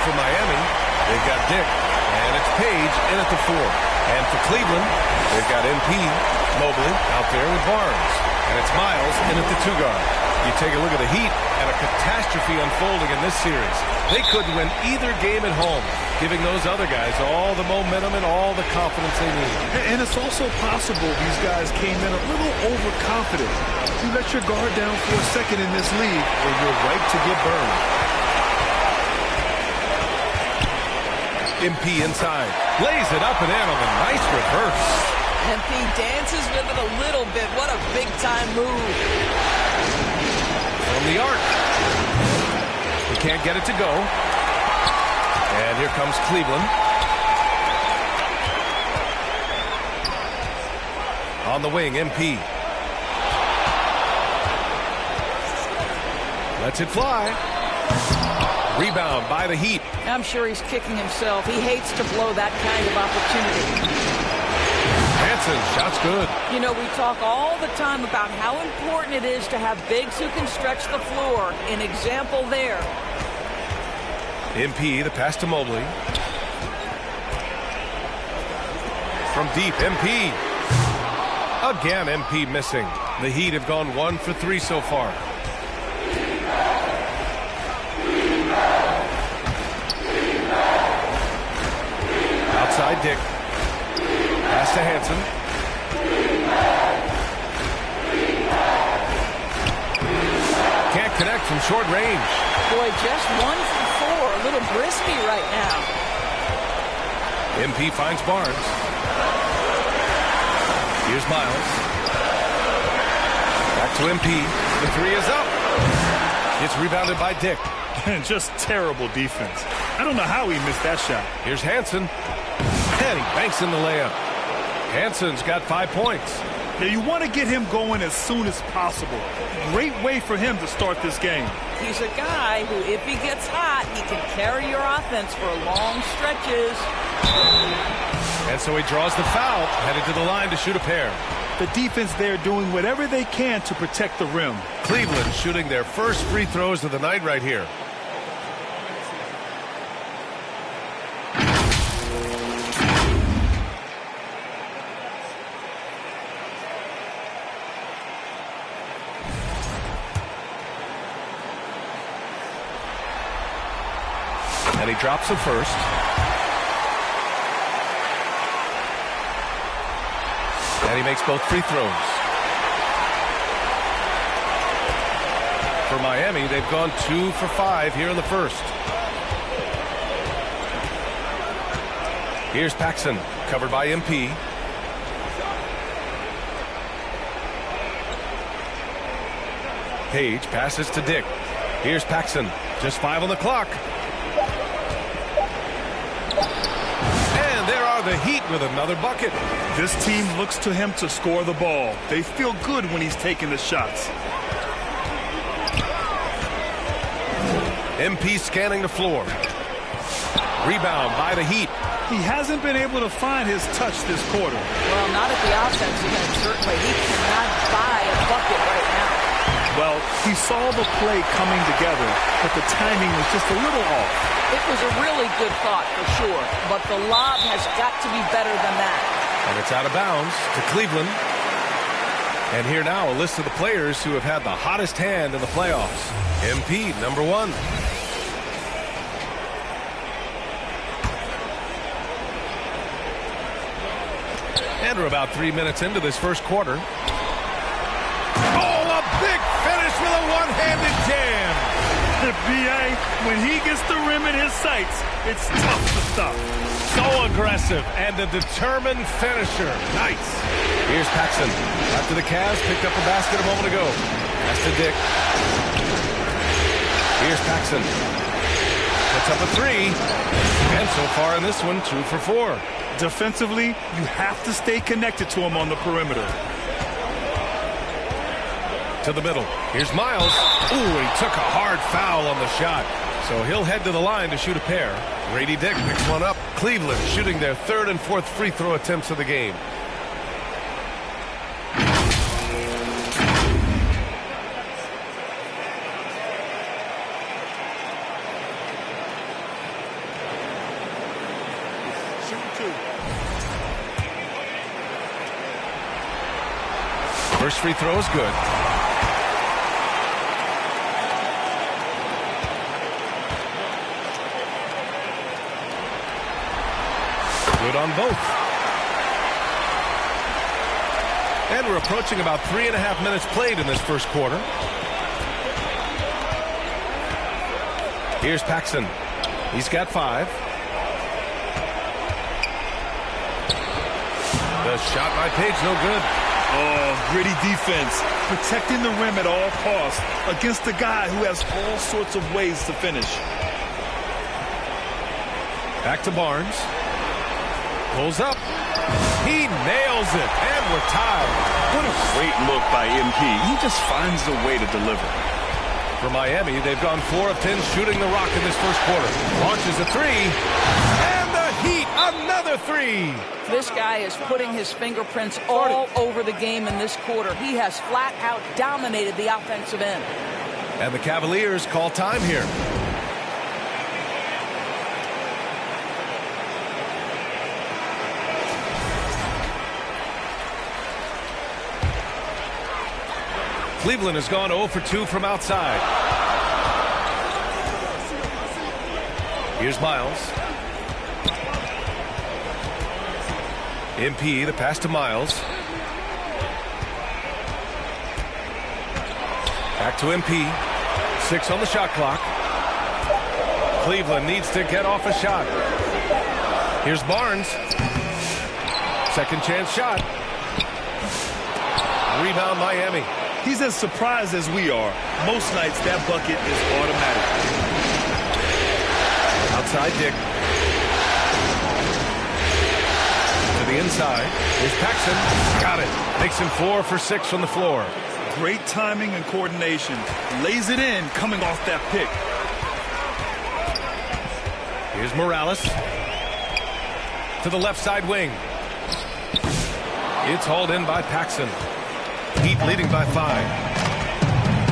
for Miami, they've got Dick, and it's Page in at the 4. And for Cleveland, they've got MP, Mobley out there with Barnes. And it's Miles in at the 2 guard. You take a look at the Heat and a catastrophe unfolding in this series. They couldn't win either game at home, giving those other guys all the momentum and all the confidence they need. And it's also possible these guys came in a little overconfident. You let your guard down for a second in this league, or you're right to get burned. MP inside. Lays it up and in on the nice reverse. MP dances with it a little bit. What a big-time move. From the arc. He can't get it to go. And here comes Cleveland. On the wing, MP. Lets it fly. Rebound by the Heat. I'm sure he's kicking himself. He hates to blow that kind of opportunity. Hansen, shot's good. You know, we talk all the time about how important it is to have bigs who can stretch the floor. An example there. MP, the pass to Mobley. From deep, MP. Again, MP missing. The Heat have gone 1 for 3 so far. Outside Dick. Pass to Hansen. Can't connect from short range. Boy, just 1 for 4. A little brisky right now. MP finds Barnes. Here's Miles. Back to MP. The 3 is up. It's rebounded by Dick. Just terrible defense. I don't know how he missed that shot. Here's Hansen. And he banks in the layup. Hansen's got 5 points. Yeah, you want to get him going as soon as possible. Great way for him to start this game. He's a guy who, if he gets hot, he can carry your offense for long stretches. And so he draws the foul, headed to the line to shoot a pair. The defense there doing whatever they can to protect the rim. Cleveland shooting their first free throws of the night right here. And he drops the first. And he makes both free throws. For Miami, they've gone 2 for 5 here in the first. Here's Paxson, covered by MP. Page passes to Dick. Here's Paxson, just 5 on the clock. The Heat with another bucket. This team looks to him to score the ball. They feel good when he's taking the shots. MP scanning the floor. Rebound by the Heat. He hasn't been able to find his touch this quarter. Well, not at the offensive end, certainly. He cannot buy a bucket right now. Well, he saw the play coming together, but the timing was just a little off. It was a really good thought, for sure, but the lob has got to be better than that. And it's out of bounds to Cleveland. And here now, a list of the players who have had the hottest hand in the playoffs. MP, number 1. And we're about 3 minutes into this first quarter. Oh, a big finish with a one-handed jam. B.A., when he gets the rim in his sights, it's tough to stop. So aggressive and a determined finisher. Nice. Here's Paxson. After the Cavs picked up a basket a moment ago. Pass to Dick. Here's Paxson. Puts up a 3. And so far in this one, 2 for 4. Defensively, you have to stay connected to him on the perimeter. To the middle. Here's Miles. Ooh, he took a hard foul on the shot. So he'll head to the line to shoot a pair. Grady Dick picks one up. Cleveland shooting their 3rd and 4th free throw attempts of the game. 2-2. First free throw is good. Good on both. And we're approaching about 3.5 minutes played in this first quarter. Here's Paxson. He's got 5. The shot by Page, no good. Oh, gritty defense. Protecting the rim at all costs against a guy who has all sorts of ways to finish. Back to Barnes. Pulls up. He nails it, and we're tied. What a great look by MP. He just finds a way to deliver. For Miami, they've gone 4 of 10 shooting the rock in this first quarter. Launches a 3. And the Heat, another 3. This guy is putting his fingerprints all over the game in this quarter. He has flat out dominated the offensive end. And the Cavaliers call time here. Cleveland has gone 0 for 2 from outside. Here's Miles. MP, the pass to Miles. Back to MP. 6 on the shot clock. Cleveland needs to get off a shot. Here's Barnes. Second chance shot. Rebound Miami. He's as surprised as we are. Most nights that bucket is automatic. Outside Dick. To the inside. Here's Paxson. Got it. Makes him 4 for 6 from the floor. Great timing and coordination. Lays it in coming off that pick. Here's Morales. To the left side wing. It's hauled in by Paxson. Heat leading by 5.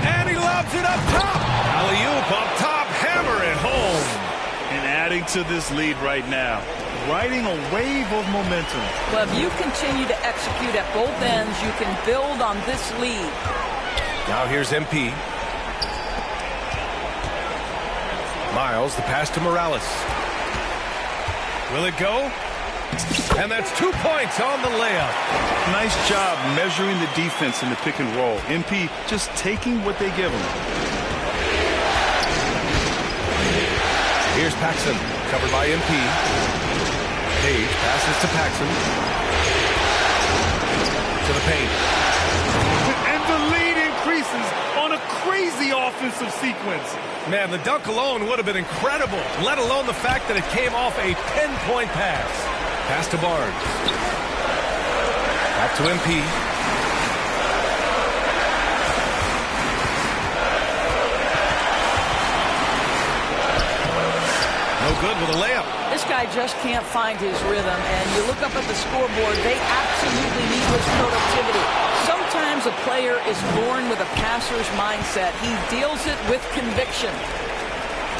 And he lobs it up top. Alley-oop up top. Hammer it home. And adding to this lead right now. Riding a wave of momentum. Well, if you continue to execute at both ends, you can build on this lead. Now here's MP. Miles, the pass to Morales. Will it go? And that's 2 points on the layup. Nice job measuring the defense in the pick and roll. MP just taking what they give him. Here's Paxson, covered by MP. Page passes to Paxson. To the paint. And the lead increases on a crazy offensive sequence. Man, the dunk alone would have been incredible, let alone the fact that it came off a pinpoint pass. Pass to Barnes. Back to MP. No good with a layup. This guy just can't find his rhythm, and you look up at the scoreboard, they absolutely need his productivity. Sometimes a player is born with a passer's mindset. He deals it with conviction.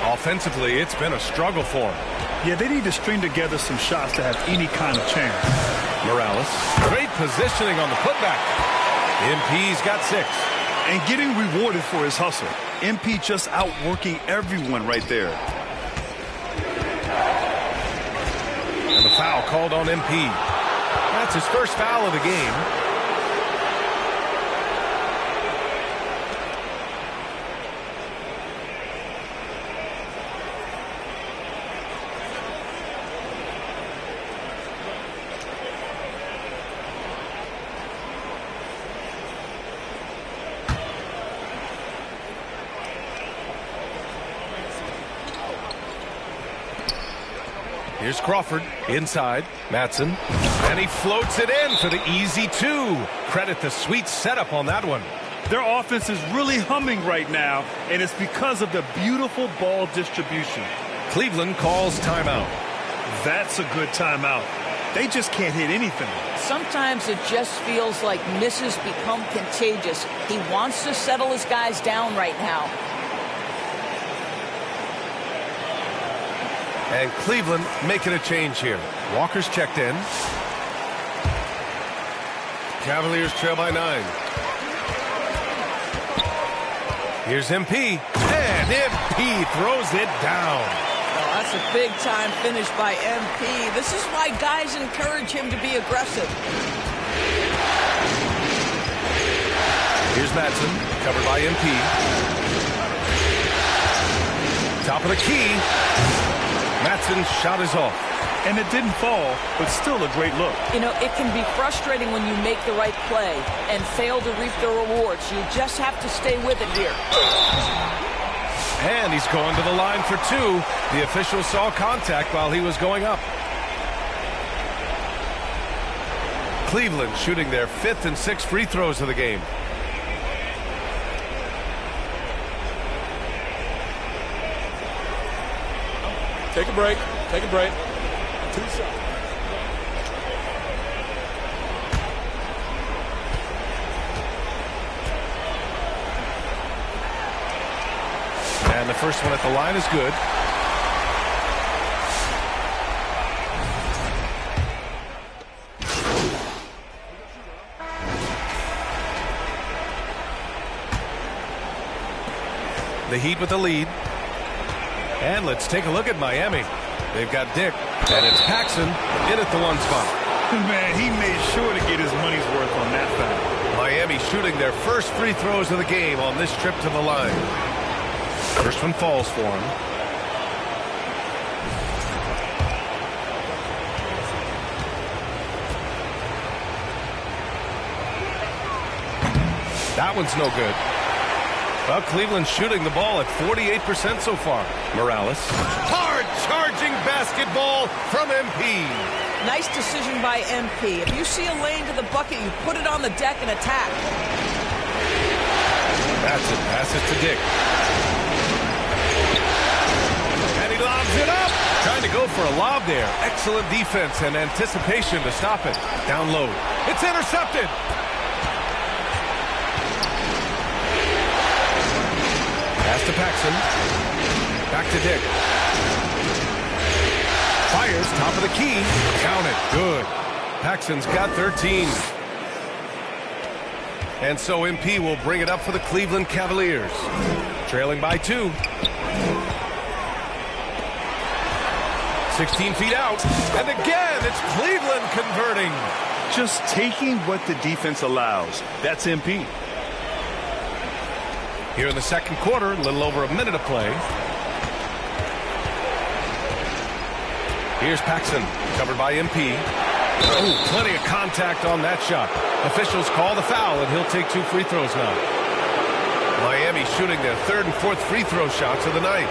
Offensively, it's been a struggle for him. Yeah, they need to string together some shots to have any kind of chance. Morales. Great positioning on the putback. MP's got 6. And getting rewarded for his hustle. MP just outworking everyone right there. And the foul called on MP. That's his first foul of the game. Here's Crawford inside. Matson. And he floats it in for the easy 2. Credit the sweet setup on that one. Their offense is really humming right now, and it's because of the beautiful ball distribution. Cleveland calls timeout. That's a good timeout. They just can't hit anything. Sometimes it just feels like misses become contagious. He wants to settle his guys down right now. And Cleveland making a change here. Walker's checked in. Cavaliers trail by 9. Here's MP. And MP throws it down. Well, that's a big-time finish by MP. This is why guys encourage him to be aggressive. Here's Madsen, covered by MP. Top of the key. Madsen's shot is off. And it didn't fall, but still a great look. You know, it can be frustrating when you make the right play and fail to reap the rewards. You just have to stay with it here. And he's going to the line for 2. The official saw contact while he was going up. Cleveland shooting their 5th and 6th free throws of the game. Take a break. Take a break. 2 shots. And the first one at the line is good. The Heat with the lead. And let's take a look at Miami. They've got Dick, and it's Paxson in at the 1 spot. Man, he made sure to get his money's worth on that foul. Miami shooting their first free throws of the game on this trip to the line. First one falls for him. That one's no good. Well, Cleveland's shooting the ball at 48% so far. Morales. Hard charging basketball from MP. Nice decision by MP. If you see a lane to the bucket, you put it on the deck and attack. That's it. Passes to Dick. And he lobs it up. Trying to go for a lob there. Excellent defense and anticipation to stop it. Down low. It's intercepted. Pass to Paxson. Back to Dick. Fires, top of the key. Count it. Good. Paxson's got 13. And so MP will bring it up for the Cleveland Cavaliers. Trailing by 2. 16 feet out. And again, it's Cleveland converting. Just taking what the defense allows. That's MP. Here in the second quarter, a little over a minute of play. Here's Paxson, covered by MP. Oh, plenty of contact on that shot. Officials call the foul, and he'll take 2 free throws now. Miami shooting their 3rd and 4th free throw shots of the night.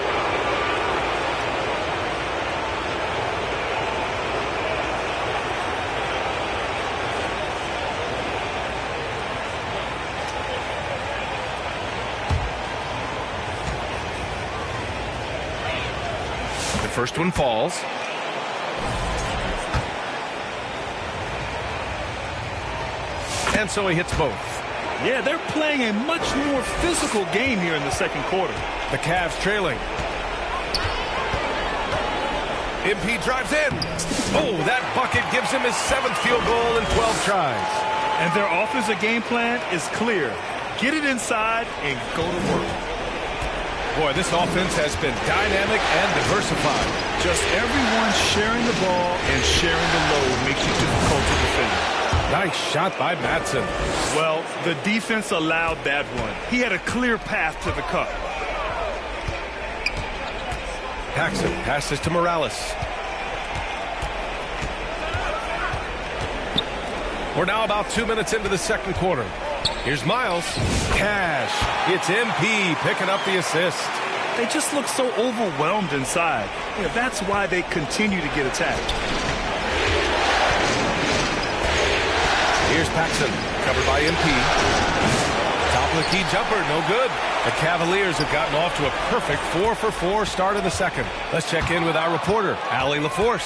First one falls. And so he hits both. Yeah, they're playing a much more physical game here in the second quarter. The Cavs trailing. MP drives in. Oh, that bucket gives him his 7th field goal in 12 tries. And their offensive game plan is clear. Get it inside and go to work. Boy, this offense has been dynamic and diversified. Just everyone sharing the ball and sharing the load makes it difficult to defend. Nice shot by Madsen. Well, the defense allowed that one. He had a clear path to the cup. Paxson passes to Morales. We're now about 2 minutes into the second quarter. Here's Miles. Cash. It's MP picking up the assist. They just look so overwhelmed inside. Yeah, that's why they continue to get attacked. Here's Paxson, covered by MP. Top of the key jumper, no good. The Cavaliers have gotten off to a perfect 4-for-4 start in the second. Let's check in with our reporter, Allie LaForce.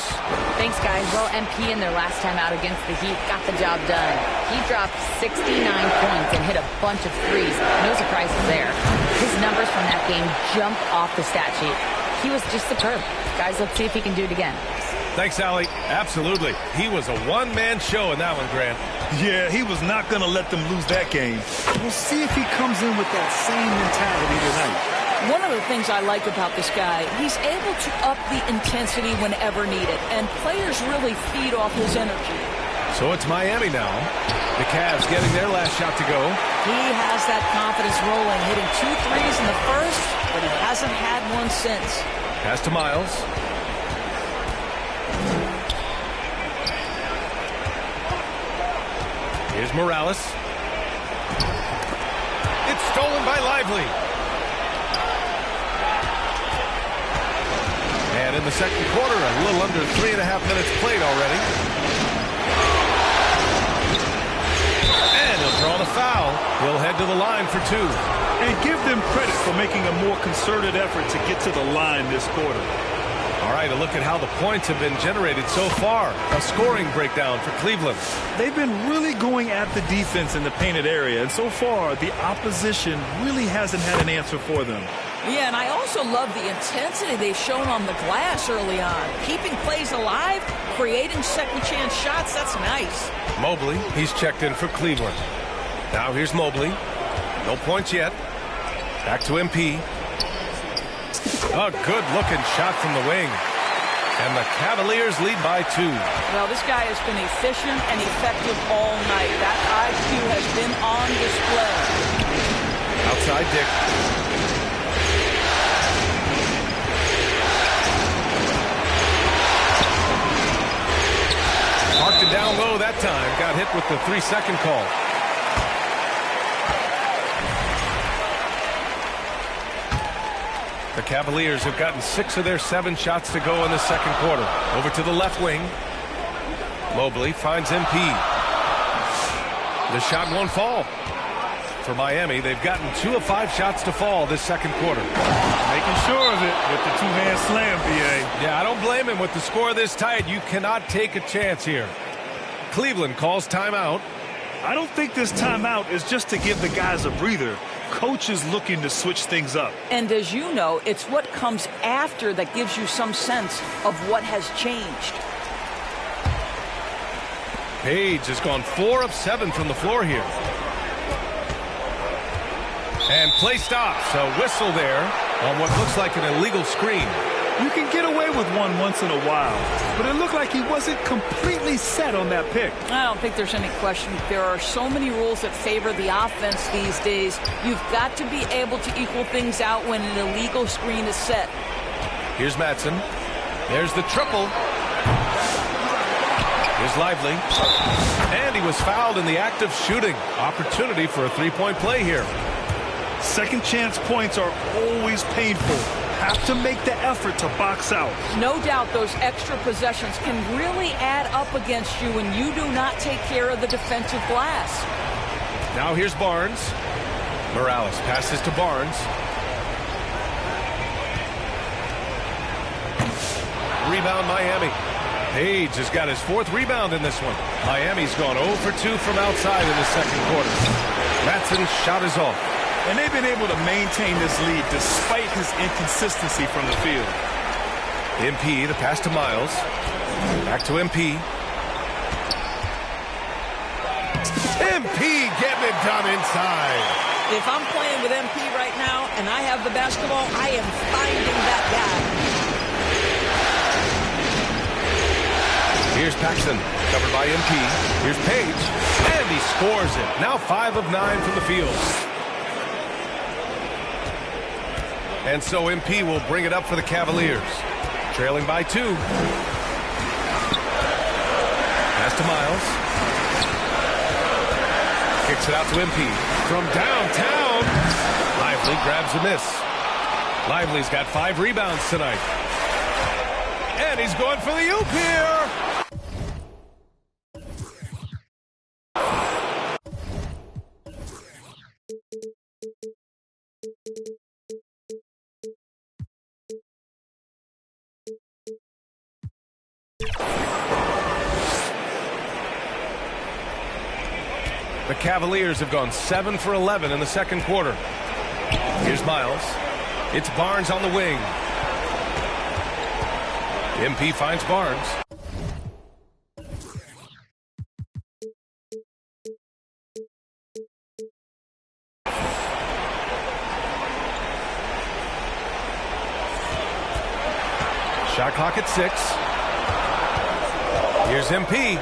Thanks, guys. Well, MP in their last time out against the Heat got the job done. He dropped 69 points and hit a bunch of threes. No surprises there. His numbers from that game jump off the stat sheet. He was just superb. Guys, let's see if he can do it again. Thanks, Allie. Absolutely. He was a one-man show in that one, Grant. Yeah, he was not going to let them lose that game. We'll see if he comes in with that same mentality tonight. One of the things I like about this guy, he's able to up the intensity whenever needed, and players really feed off his energy. So it's Miami now. The Cavs getting their last shot to go. He has that confidence rolling, hitting 2 threes in the first, but he hasn't had one since. Pass to Miles. Here's Morales. It's stolen by Lively. And in the second quarter, a little under 3.5 minutes played already. And he'll draw the foul. He'll head to the line for 2. And give them credit for making a more concerted effort to get to the line this quarter. All right, a look at how the points have been generated so far. A scoring breakdown for Cleveland. They've been really going at the defense in the painted area, and so far, the opposition really hasn't had an answer for them. Yeah, and I also love the intensity they've shown on the glass early on. Keeping plays alive, creating second-chance shots, that's nice. Mobley, he's checked in for Cleveland. Now here's Mobley. No points yet. Back to MP. A good-looking shot from the wing. And the Cavaliers lead by 2. Well, this guy has been efficient and effective all night. That IQ has been on display. Outside Dick. Marked it down low that time. Got hit with the 3-second call. The Cavaliers have gotten 6 of their 7 shots to go in the second quarter. Over to the left wing. Mobley finds MP. The shot won't fall. For Miami, they've gotten 2 of 5 shots to fall this second quarter. Making sure of it with the two-hand slam, B.A. Yeah, I don't blame him. With the score this tight, you cannot take a chance here. Cleveland calls timeout. I don't think this timeout is just to give the guys a breather. Coach is looking to switch things up. And as you know, it's what comes after that gives you some sense of what has changed. Page has gone 4 of 7 from the floor here. And play stops. A whistle there on what looks like an illegal screen. You can get away with one once in a while, but it looked like he wasn't completely set on that pick. I don't think there's any question. There are so many rules that favor the offense these days. You've got to be able to equal things out when an illegal screen is set. Here's Madsen. There's the triple. Here's Lively. And he was fouled in the act of shooting. Opportunity for a 3-point play here. Second chance points are always painful. Have to make the effort to box out. No doubt those extra possessions can really add up against you when you do not take care of the defensive glass. Now here's Barnes. Morales passes to Barnes. Rebound Miami. Page has got his 4th rebound in this one. Miami's gone 0 for 2 from outside in the second quarter. Madsen's shot is off. And they've been able to maintain this lead despite his inconsistency from the field. MP, the pass to Miles. Back to MP. MP getting it done inside. If I'm playing with MP right now and I have the basketball, I am finding that guy. Here's Paxson, covered by MP. Here's Page, and he scores it. Now 5 of 9 from the field. And so MP will bring it up for the Cavaliers. Trailing by 2. Pass to Miles. Kicks it out to MP. From downtown. Lively grabs a miss. Lively's got 5 rebounds tonight. And he's going for the oop here. The Cavaliers have gone 7 for 11 in the second quarter. Here's Miles. It's Barnes on the wing. MP finds Barnes. Shot clock at 6. Here's MP.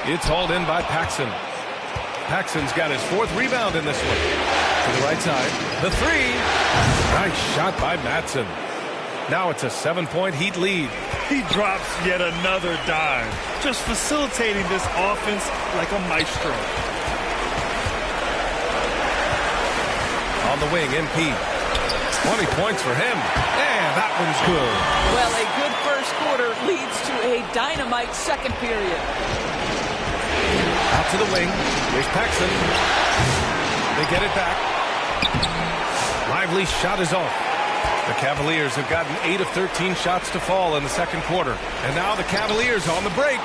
It's hauled in by Paxson. Paxson's got his 4th rebound in this one. To the right side. The 3. Nice shot by Madsen. Now it's a 7-point Heat lead. He drops yet another dime, just facilitating this offense like a maestro. On the wing, MP. 20 points for him. And that one's good. Well, a good first quarter leads to a dynamite second period. Out to the wing. Here's Paxson. They get it back. Lively shot is off. The Cavaliers have gotten 8 of 13 shots to fall in the second quarter. And now the Cavaliers on the break.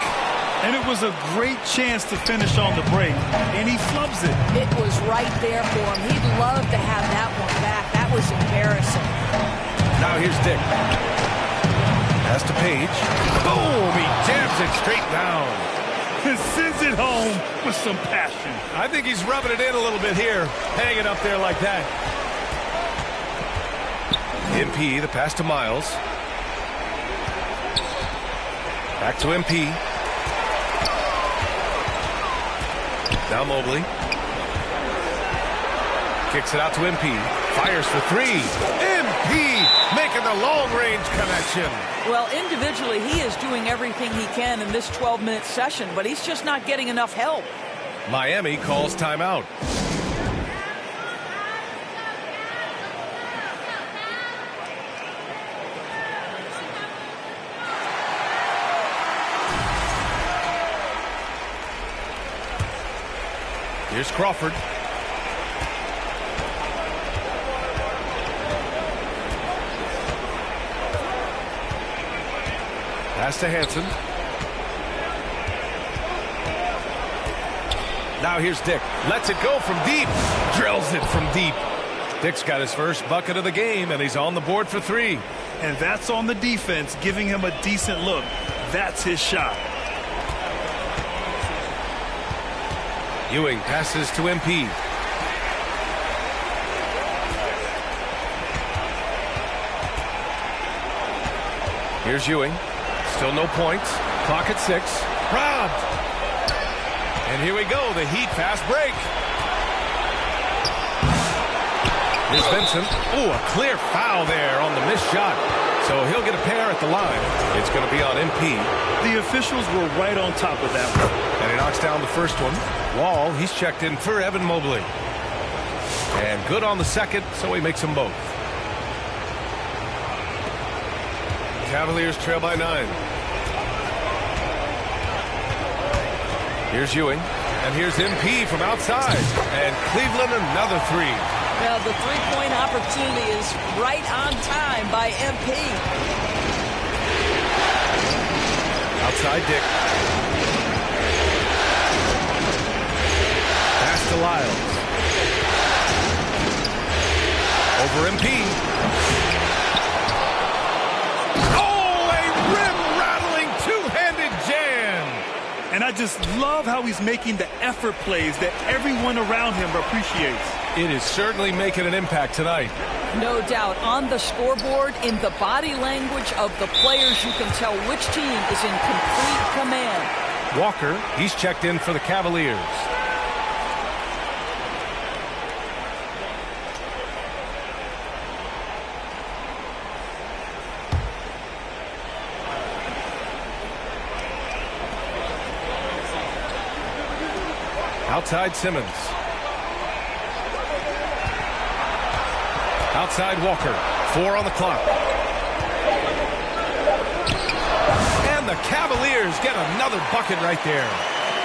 And it was a great chance to finish on the break, and he flubs it. It was right there for him. He'd love to have that one back. That was embarrassing. Now here's Dick. Pass to Page. Boom! He jams it straight down. And sends it home with some passion. I think he's rubbing it in a little bit here. Hanging up there like that. MP, the pass to Miles. Back to MP. Now Mobley. Kicks it out to MP. Fires for 3. MP making the long-range connection. Well, individually, he is doing everything he can in this 12-minute session, but he's just not getting enough help. Miami calls timeout. Here's Crawford. Pass to Hansen. Now here's Dick. Lets it go from deep. Drills it from deep. Dick's got his first bucket of the game, and he's on the board for 3. And that's on the defense, giving him a decent look. That's his shot. Ewing passes to MP. Here's Ewing. Still no points. Clock at 6. Robbed. And here we go. The Heat fast break. Here's Vincent. Ooh, a clear foul there on the missed shot. So he'll get a pair at the line. It's going to be on MP. The officials were right on top of that one. And he knocks down the first one. Wall, he's checked in for Evan Mobley. And good on the second, so he makes them both. Cavaliers trail by 9. Here's Ewing. And here's MP from outside. And Cleveland another 3. Now, the three-point opportunity is right on time by MP. Outside Dick. Pass to Lyles. Over MP. Oh, a rim-rattling two-handed jam. And I just love how he's making the effort plays that everyone around him appreciates. It is certainly making an impact tonight. No doubt. On the scoreboard, in the body language of the players, you can tell which team is in complete command. Walker, he's checked in for the Cavaliers. Outside Simmons. Outside Walker. 4 on the clock. And the Cavaliers get another bucket right there.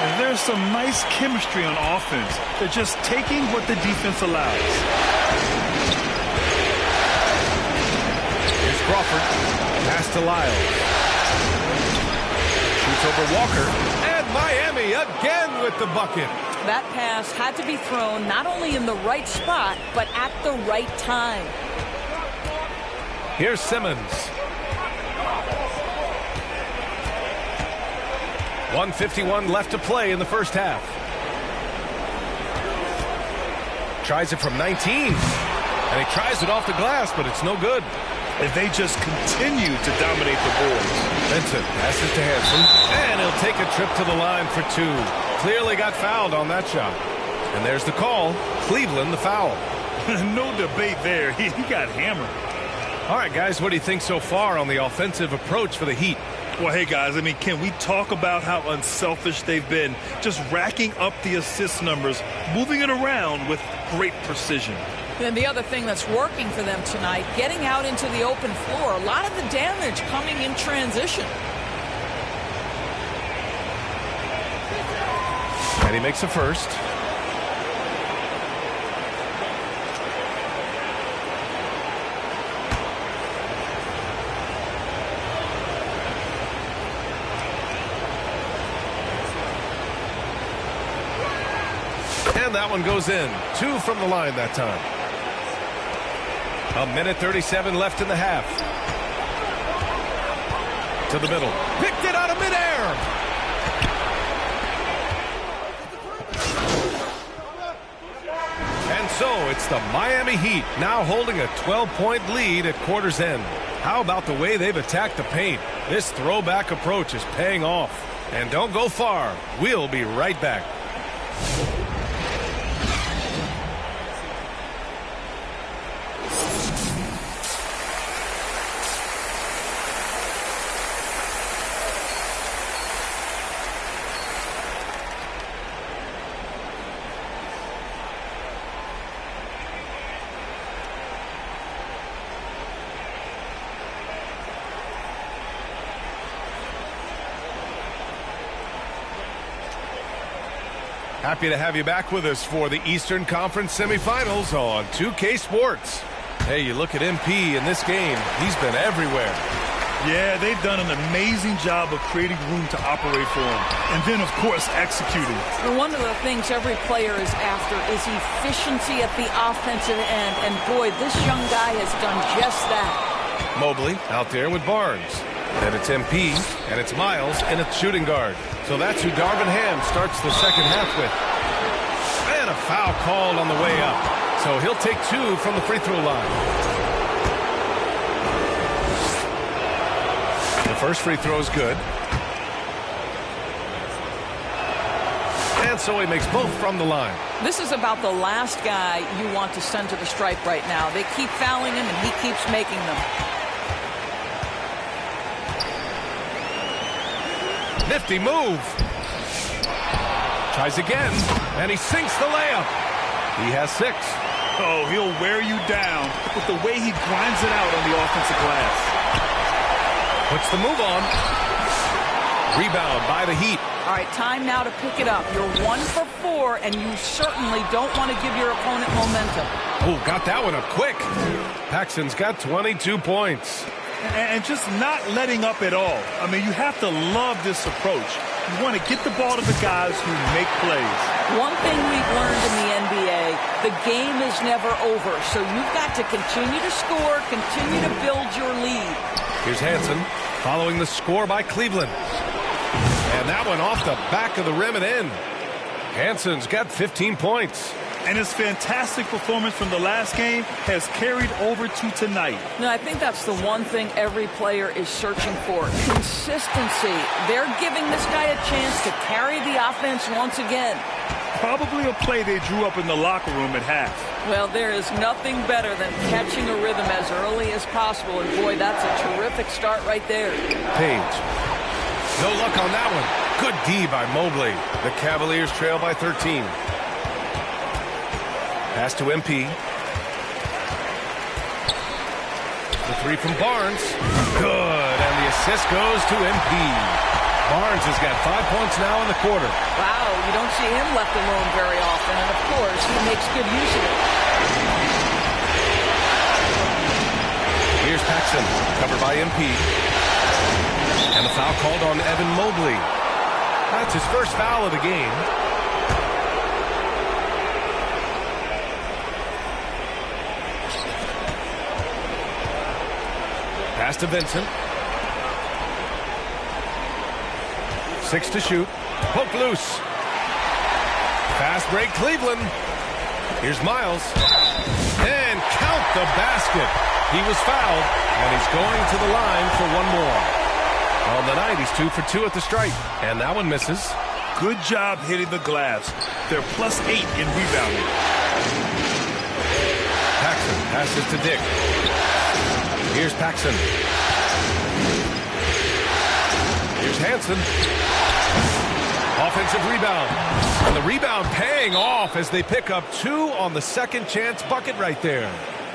And there's some nice chemistry on offense. They're just taking what the defense allows. Here's Crawford. Pass to Lyles. Shoots over Walker. And Miami again with the bucket. That pass had to be thrown not only in the right spot, but at the right time. Here's Simmons. 1:51 left to play in the first half. Tries it from 19. And he tries it off the glass, but it's no good. If they just continue to dominate the boards. Vincent passes to Hansen. And he'll take a trip to the line for two. Clearly got fouled on that shot. And there's the call. Cleveland the foul. No debate there. He got hammered. All right, guys, what do you think so far on the offensive approach for the Heat? Well, hey, guys, I mean, can we talk about how unselfish they've been? Just racking up the assist numbers, moving it around with great precision. And the other thing that's working for them tonight, getting out into the open floor. A lot of the damage coming in transition. And he makes a first. And that one goes in. 2 from the line that time. 1:37 left in the half. To the middle. Picked it out of midair. And so it's the Miami Heat now holding a 12-point lead at quarter's end. How about the way they've attacked the paint? This throwback approach is paying off. And don't go far. We'll be right back. Happy to have you back with us for the Eastern Conference semifinals on 2K Sports. Hey, you look at MP in this game, he's been everywhere. Yeah, they've done an amazing job of creating room to operate for him. And then, of course, executing. Well, one of the things every player is after is efficiency at the offensive end. And boy, this young guy has done just that. Mobley out there with Barnes. Then it's MP, and it's Miles in at shooting guard. So that's who Darvin Ham starts the second half with. And a foul called on the way up. So he'll take 2 from the free throw line. The first free throw is good. And so he makes both from the line. This is about the last guy you want to send to the stripe right now. They keep fouling him, and he keeps making them. Nifty move. Tries again, and he sinks the layup. He has 6. Oh, he'll wear you down with the way he grinds it out on the offensive glass. Puts the move on. Rebound by the Heat. All right, time now to pick it up. You're 1 for 4, and you certainly don't want to give your opponent momentum. Oh, got that one up quick. Paxson's got 22 points. And just not letting up at all. I mean, you have to love this approach. You want to get the ball to the guys who make plays. One thing we've learned in the NBA, the game is never over. So you've got to continue to score, continue to build your lead. Here's Hansen following the score by Cleveland. And that one off the back of the rim and in. Hansen's got 15 points. And his fantastic performance from the last game has carried over to tonight. No, I think that's the one thing every player is searching for. Consistency. They're giving this guy a chance to carry the offense once again. Probably a play they drew up in the locker room at half. Well, there is nothing better than catching a rhythm as early as possible. And boy, that's a terrific start right there. Page. No luck on that one. Good D by Mobley. The Cavaliers trail by 13. Pass to MP. The 3 from Barnes. Good. And the assist goes to MP. Barnes has got 5 points now in the quarter. Wow, you don't see him left alone very often. And, of course, he makes good use of it. Here's Paxson, covered by MP. And the foul called on Evan Mobley. That's his first foul of the game. Pass to Vincent. 6 to shoot. Poke loose. Fast break Cleveland. Here's Miles. And count the basket. He was fouled, and he's going to the line for one more. On the night, he's 2 for 2 at the stripe. And that one misses. Good job hitting the glass. They're +8 in rebounding. Paxson passes to Dick. Here's Paxson. Here's Hansen. Offensive rebound. And the rebound paying off as they pick up 2 on the second chance bucket right there.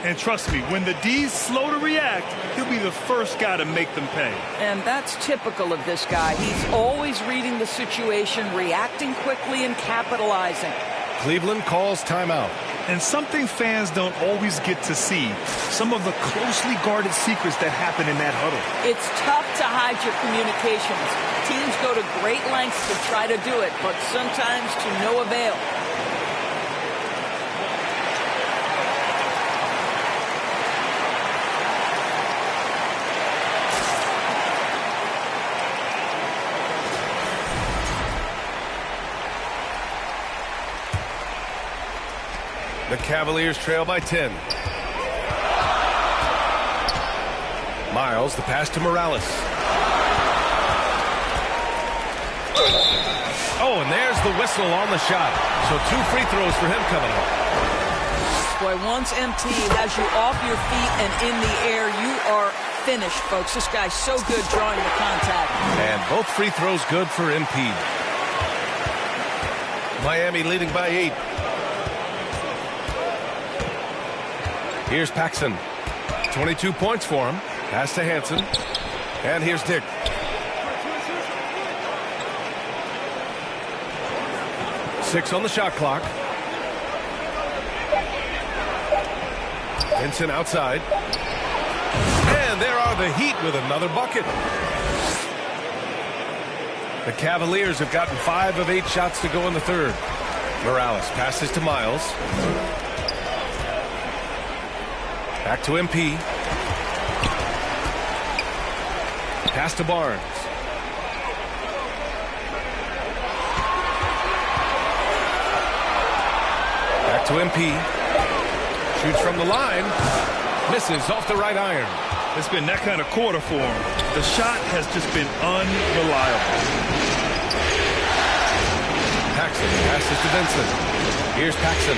And trust me, when the D's slow to react, he'll be the first guy to make them pay. And that's typical of this guy. He's always reading the situation, reacting quickly, and capitalizing. Cleveland calls timeout. And something fans don't always get to see, some of the closely guarded secrets that happen in that huddle. It's tough to hide your communications. Teams go to great lengths to try to do it, but sometimes to no avail. The Cavaliers trail by 10. Miles, the pass to Morales. Oh, and there's the whistle on the shot. So 2 free throws for him coming up. Boy, once MT has you off your feet and in the air, you are finished, folks. This guy's so good drawing the contact. And both free throws good for MP. Miami leading by 8. Here's Paxson. 22 points for him. Pass to Hansen. And here's Dick. Six on the shot clock. Vincent outside. And there are the Heat with another bucket. The Cavaliers have gotten 5 of 8 shots to go in the third. Morales passes to Miles. Back to MP. Pass to Barnes. Back to MP. Shoots from the line. Misses off the right iron. It's been that kind of quarter for him. The shot has just been unreliable. Paxson passes to Vincent. Here's Paxson.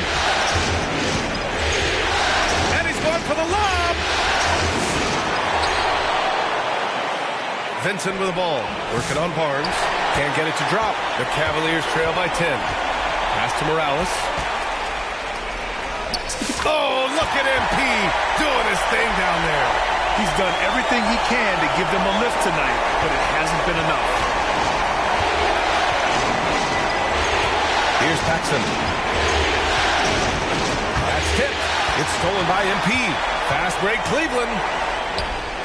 And he's going for the lob. Vincent with the ball. Working on Barnes. Can't get it to drop. The Cavaliers trail by 10. Pass to Morales. Oh, look at MP doing his thing down there. He's done everything he can to give them a lift tonight, but it hasn't been enough. Here's Paxson. That's tipped. It's stolen by MP. Fast break Cleveland.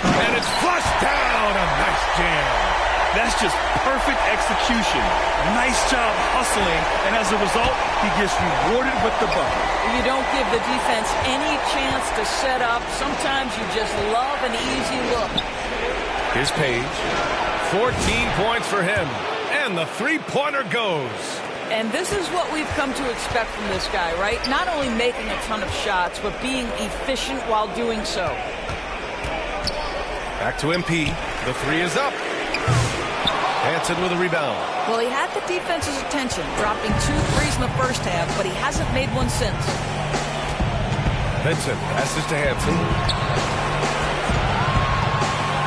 And it's flushed down. A nice jam. That's just perfect execution. Nice job hustling, and as a result, he gets rewarded with the bucket. You don't give the defense any chance to set up. Sometimes you just love an easy look. Here's Page. 14 points for him. And the three-pointer goes. And this is what we've come to expect from this guy, right? Not only making a ton of shots, but being efficient while doing so. Back to MP. The three is up. Hansen with a rebound. Well, he had the defense's attention, dropping 2 threes in the first half, but he hasn't made one since. Vincent passes to Hansen.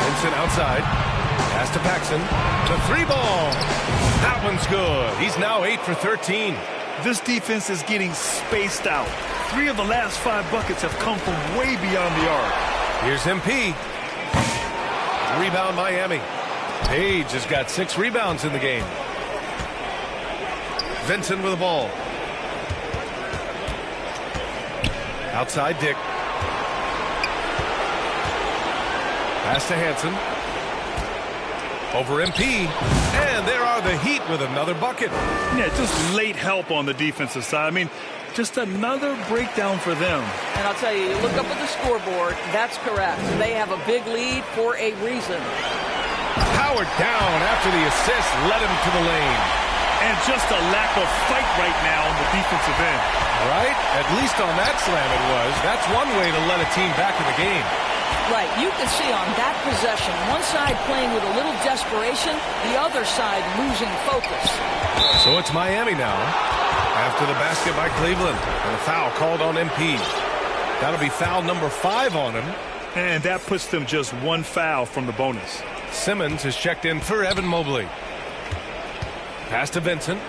Vincent outside. Pass to Paxson. The three ball. That one's good. He's now 8 for 13. This defense is getting spaced out. 3 of the last 5 buckets have come from way beyond the arc. Here's MP. Rebound Miami. Page has got 6 rebounds in the game. Vincent with the ball. Outside Dick. Pass to Hansen. Over MP. And there are the Heat with another bucket. Yeah, just late help on the defensive side. I mean, Just another breakdown for them. And I'll tell you, you look up at the scoreboard, that's correct. They have a big lead for a reason. Powered down after the assist led him to the lane. And just a lack of fight right now on the defensive end. Right? At least on that slam it was. That's one way to let a team back in the game. Right. You can see on that possession, one side playing with a little desperation, the other side losing focus. So it's Miami now after the basket by Cleveland. And a foul called on MP. That'll be foul number 5 on him. And that puts them just one foul from the bonus. Simmons is checked in for Evan Mobley. Pass to Vincent.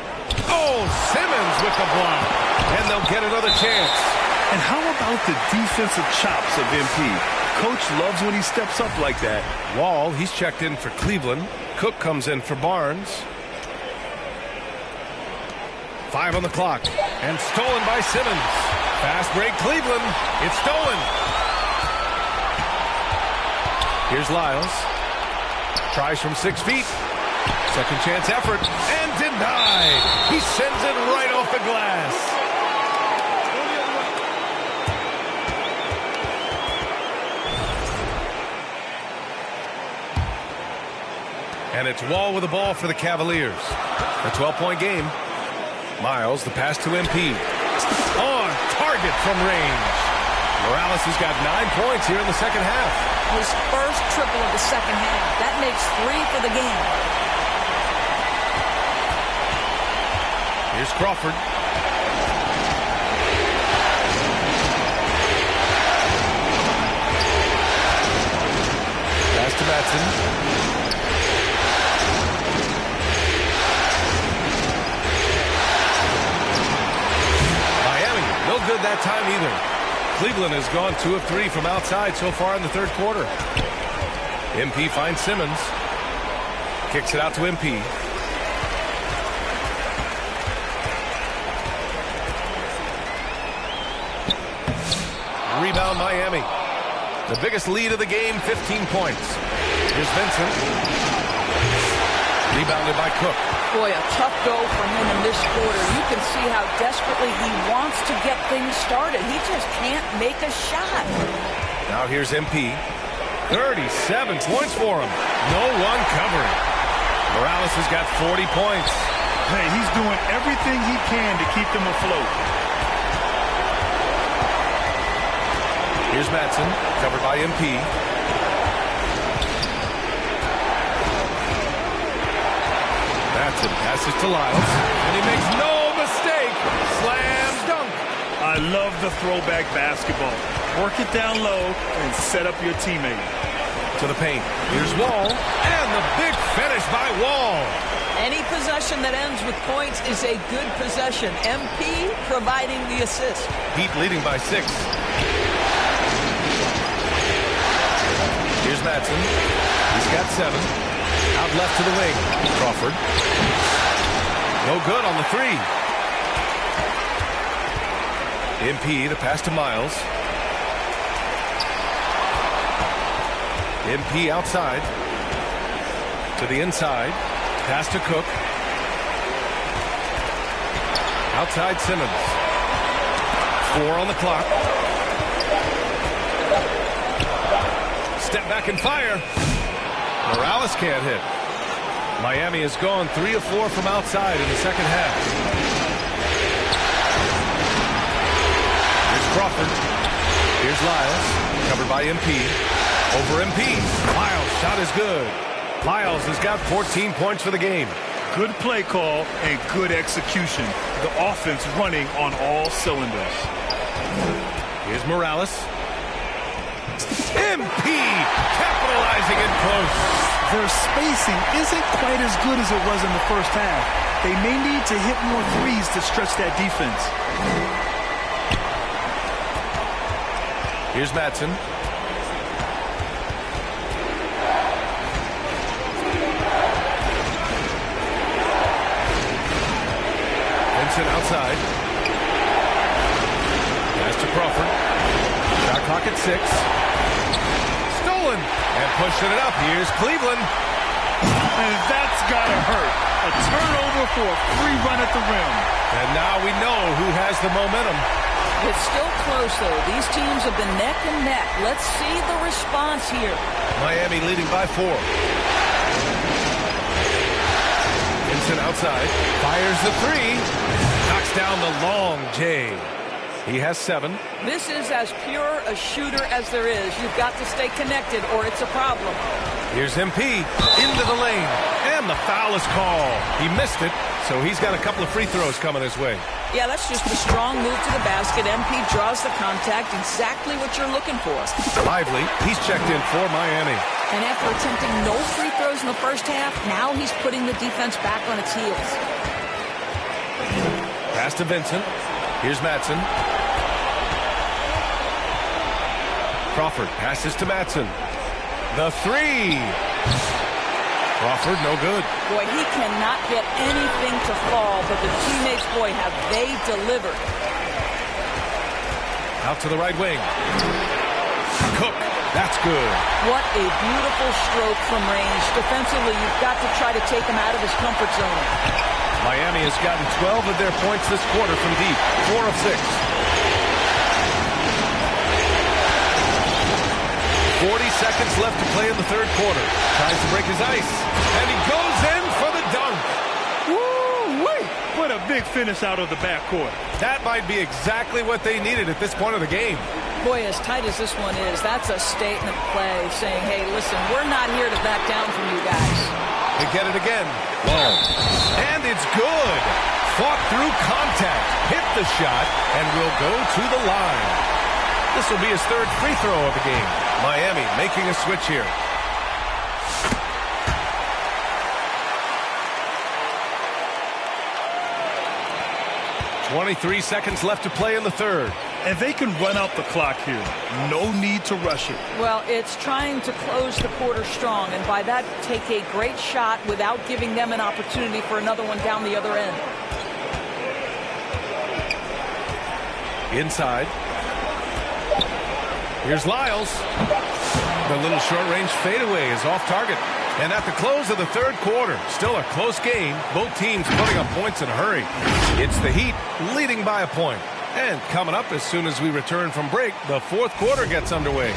Oh, Simmons with the block. And they'll get another chance. And how about the defensive chops of MP? Coach loves when he steps up like that. Wall, he's checked in for Cleveland. Cook comes in for Barnes. 5 on the clock. And stolen by Simmons. Fast break Cleveland. It's stolen. Here's Lyles. Tries from 6 feet. Second chance effort. And denied. He sends it right off the glass. And it's Wall with the ball for the Cavaliers. A 12-point game. Miles, the pass to MP. On target from range. Morales has got 9 points here in the second half. His first triple of the second half. That makes 3 for the game. Here's Crawford. Pass to Matson. No good that time either. Cleveland has gone 2 of 3 from outside so far in the third quarter. MP finds Simmons. Kicks it out to MP. Rebound Miami. The biggest lead of the game, 15 points. Here's Vincent. Rebounded by Cook. Boy, a tough go for him in this quarter. You can see how desperately he wants to get things started. He just can't make a shot. Now here's MP. 37 points for him. No one covering. Morales has got 40 points. Hey, he's doing everything he can to keep them afloat. Here's Matson, covered by MP. Matson passes to Lyles, and he makes no mistake. Slam dunk. I love the throwback basketball. Work it down low and set up your teammate. To the paint. Here's Wall, and the big finish by Wall. Any possession that ends with points is a good possession. MP providing the assist. Heat leading by 6. Here's Matson. He's got 7. Out left to the wing. Crawford. No good on the 3. MP, the pass to Miles. MP outside. To the inside. Pass to Cook. Outside Simmons. 4 on the clock. Step back and fire. Morales can't hit. Miami has gone 3 of 4 from outside in the second half. Here's Crawford. Here's Lyles. Covered by MP. Over MP. Lyles' shot is good. Lyles has got 14 points for the game. Good play call and good execution. The offense running on all cylinders. Here's Morales. MP capitalizing in close. Their spacing isn't quite as good as it was in the first half. They may need to hit more threes to stretch that defense. Here's Matson. Vincent outside. Pass to Crawford. Shot clock at 6. Stolen. And pushing it up. Here's Cleveland. And that's got to hurt. A A turnover for a free run at the rim. And now we know who has the momentum. It's still close, though. These teams have been neck and neck. Let's see the response here. Miami leading by 4. Vincent outside. Fires the 3. Knocks down the long J. He has 7. This is as pure a shooter as there is. You've got to stay connected or it's a problem. Here's MP into the lane. And the foul is called. He missed it, so he's got a couple of free throws coming his way. Yeah, that's just a strong move to the basket. MP draws the contact, exactly what you're looking for. Lively, he's checked in for Miami. And after attempting no free throws in the first half, now he's putting the defense back on its heels. Pass to Vincent. Here's Madsen. Crawford passes to Madsen. The 3. Crawford, no good. Boy, he cannot get anything to fall, but the teammates, boy, have they delivered. Out to the right wing. Cook, that's good. What a beautiful stroke from range. Defensively, you've got to try to take him out of his comfort zone. Miami has gotten 12 of their points this quarter from deep. 4 of 6. 40 seconds left to play in the third quarter. Tries to break his ice. And he goes in for the dunk. Woo-wee! What a big finish out of the backcourt. That might be exactly what they needed at this point of the game. Boy, as tight as this one is, that's a statement play saying, hey, listen, we're not here to back down from you guys. They get it again. Long. And it's good. Fought through contact. Hit the shot and will go to the line. This will be his third free throw of the game. Miami making a switch here. .23 seconds left to play in the third. And they can run out the clock here. No need to rush it. Well, it's trying to close the quarter strong, and by that, take a great shot without giving them an opportunity for another one down the other end. Inside. Here's Lyles. The little short-range fadeaway is off target. And at the close of the third quarter, still a close game. Both teams putting up points in a hurry. It's the Heat leading by a point. And coming up as soon as we return from break, the fourth quarter gets underway.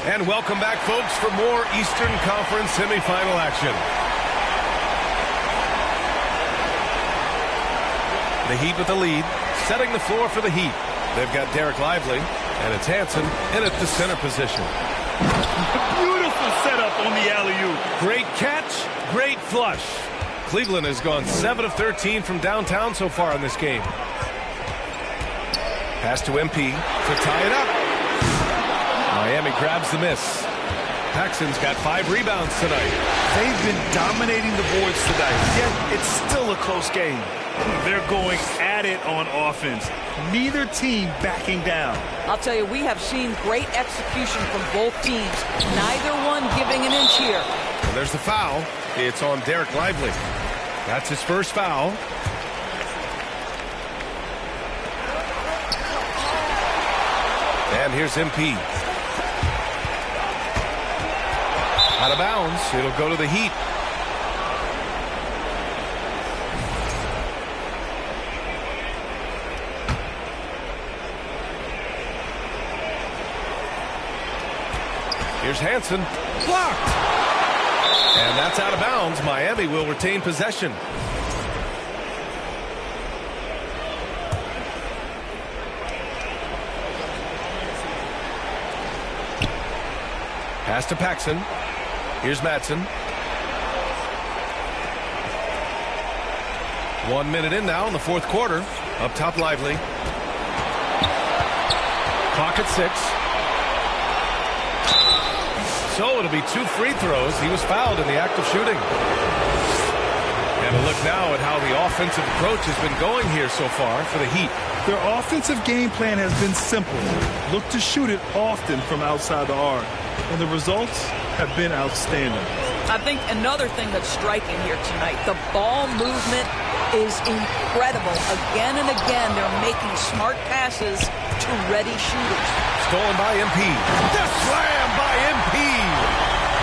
And welcome back, folks, for more Eastern Conference semifinal action. The Heat with the lead, setting the floor for the Heat. They've got Derek Lively, and it's Hansen in at the center position. Beautiful setup on the alley-oop. Great catch, great flush. Cleveland has gone 7 of 13 from downtown so far in this game. Pass to MP to tie it up. Miami grabs the miss. Paxson's got 5 rebounds tonight. They've been dominating the boards tonight, yet it's still a close game. They're going at it on offense. Neither team backing down. I'll tell you, we have seen great execution from both teams. Neither one giving an inch here. And there's the foul. It's on Derek Lively. That's his first foul. And here's MP. Out of bounds. It'll go to the Heat. Here's Hansen. Blocked. And that's out of bounds. Miami will retain possession. Pass to Paxson. Here's Madsen. 1 minute in now in the fourth quarter. Up top, Lively. Clock at 6. So it'll be 2 free throws. He was fouled in the act of shooting. And a look now at how the offensive approach has been going here so far for the Heat. Their offensive game plan has been simple. Look to shoot it often from outside the arc. And the results have been outstanding. I think another thing that's striking here tonight, the ball movement is incredible. Again and again, they're making smart passes to ready shooters. Stolen by MP. The slam by MP.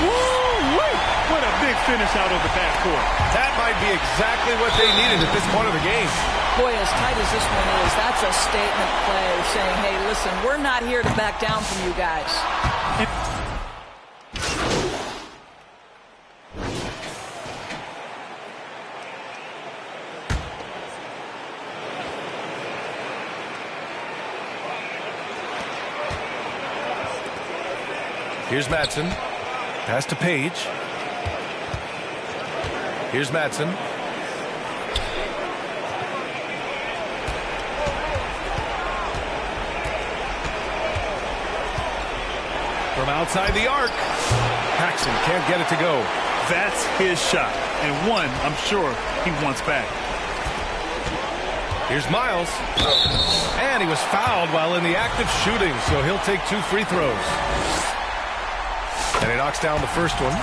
Woo-wee! What a big finish out of the backcourt. That might be exactly what they needed at this point of the game. Boy, as tight as this one is, that's a statement play saying, hey, listen, we're not here to back down from you guys. Here's Madsen. Pass to Page. Here's Madsen. From outside the arc. Paxson can't get it to go. That's his shot. And one, I'm sure, he wants back. Here's Miles. And he was fouled while in the act of shooting, so he'll take 2 free throws. And he knocks down the first one.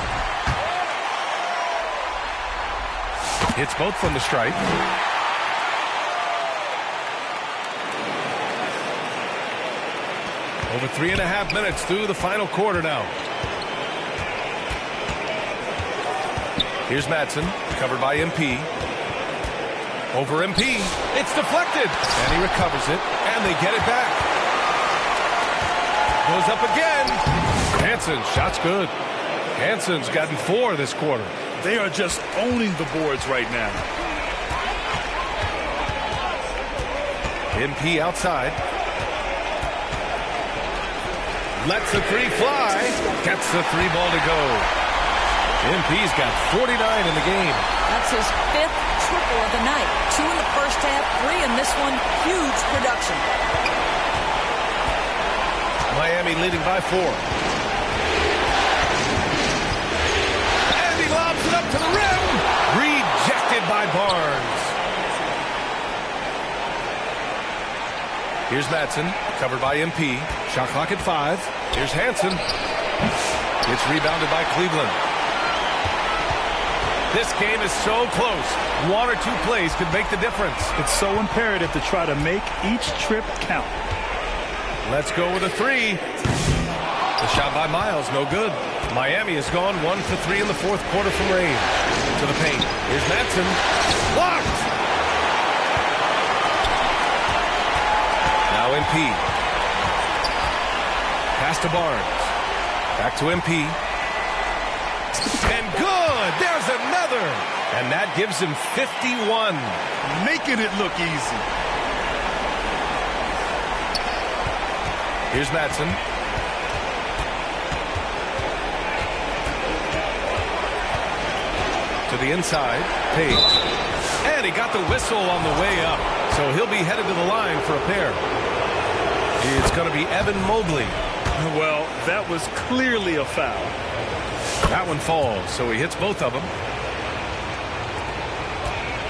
Hits both from the stripe. Over 3.5 minutes through the final quarter now. Here's Madsen, covered by MP. Over MP. It's deflected. And he recovers it, and they get it back. Goes up again. Hansen, shot's good. Hansen's gotten 4 this quarter. They are just owning the boards right now. MP outside. Lets the 3 fly. Gets the 3 ball to go. MP's got 49 in the game. That's his 5th triple of the night. 2 in the first half, 3 in this one. Huge production. Miami leading by 4. And he lobs it up to the rim. Rejected by Barnes. Here's Madsen, covered by MP. Shot clock at 5. Here's Hansen. It's rebounded by Cleveland. This game is so close. 1 or 2 plays could make the difference. It's so imperative to try to make each trip count. Let's go with a 3. The shot by Miles, no good. Miami has gone 1 for 3 in the 4th quarter from range. To the paint. Here's Madsen. Blocked! Now MP. Pass to Barnes. Back to MP. And good! There's another! And that gives him 51. Making it look easy. Here's Madsen. To the inside. Page. And he got the whistle on the way up. So he'll be headed to the line for a pair. It's going to be Evan Mobley. Well, that was clearly a foul. That one falls, so he hits both of them.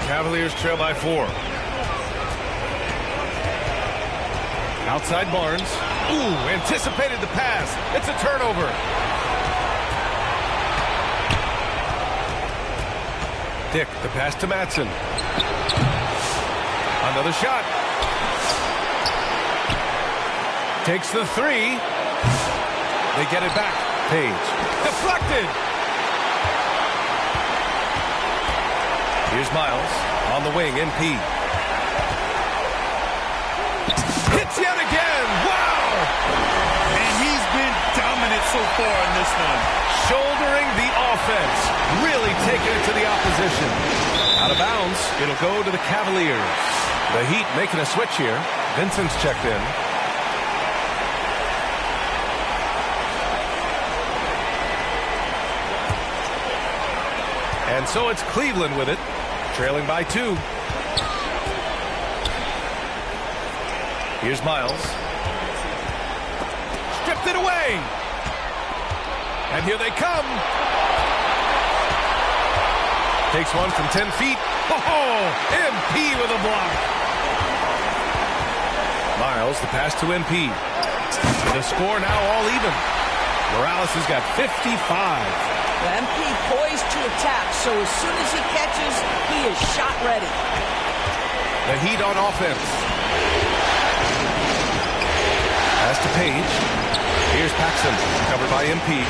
Cavaliers trail by 4. Outside Barnes. Ooh, anticipated the pass. It's a turnover. Dick, the pass to Madsen. Another shot. Takes the 3. They get it back. Page. Deflected. Here's Miles. On the wing, MP. Hits yet again. Wow! And he's been dominant so far in this one. Shouldering the offense. Really taking it to the opposition. Out of bounds. It'll go to the Cavaliers. The Heat making a switch here. Vincent's checked in. And so it's Cleveland with it, trailing by 2. Here's Miles. Stripped it away. And here they come. Takes one from 10 feet. Oh, MP with a block. Miles, the pass to MP. The score now all even. Morales has got 55. The MP poised to attack, so as soon as he catches, he is shot ready. The Heat on offense. Pass to Page. Here's Paxson, covered by MP.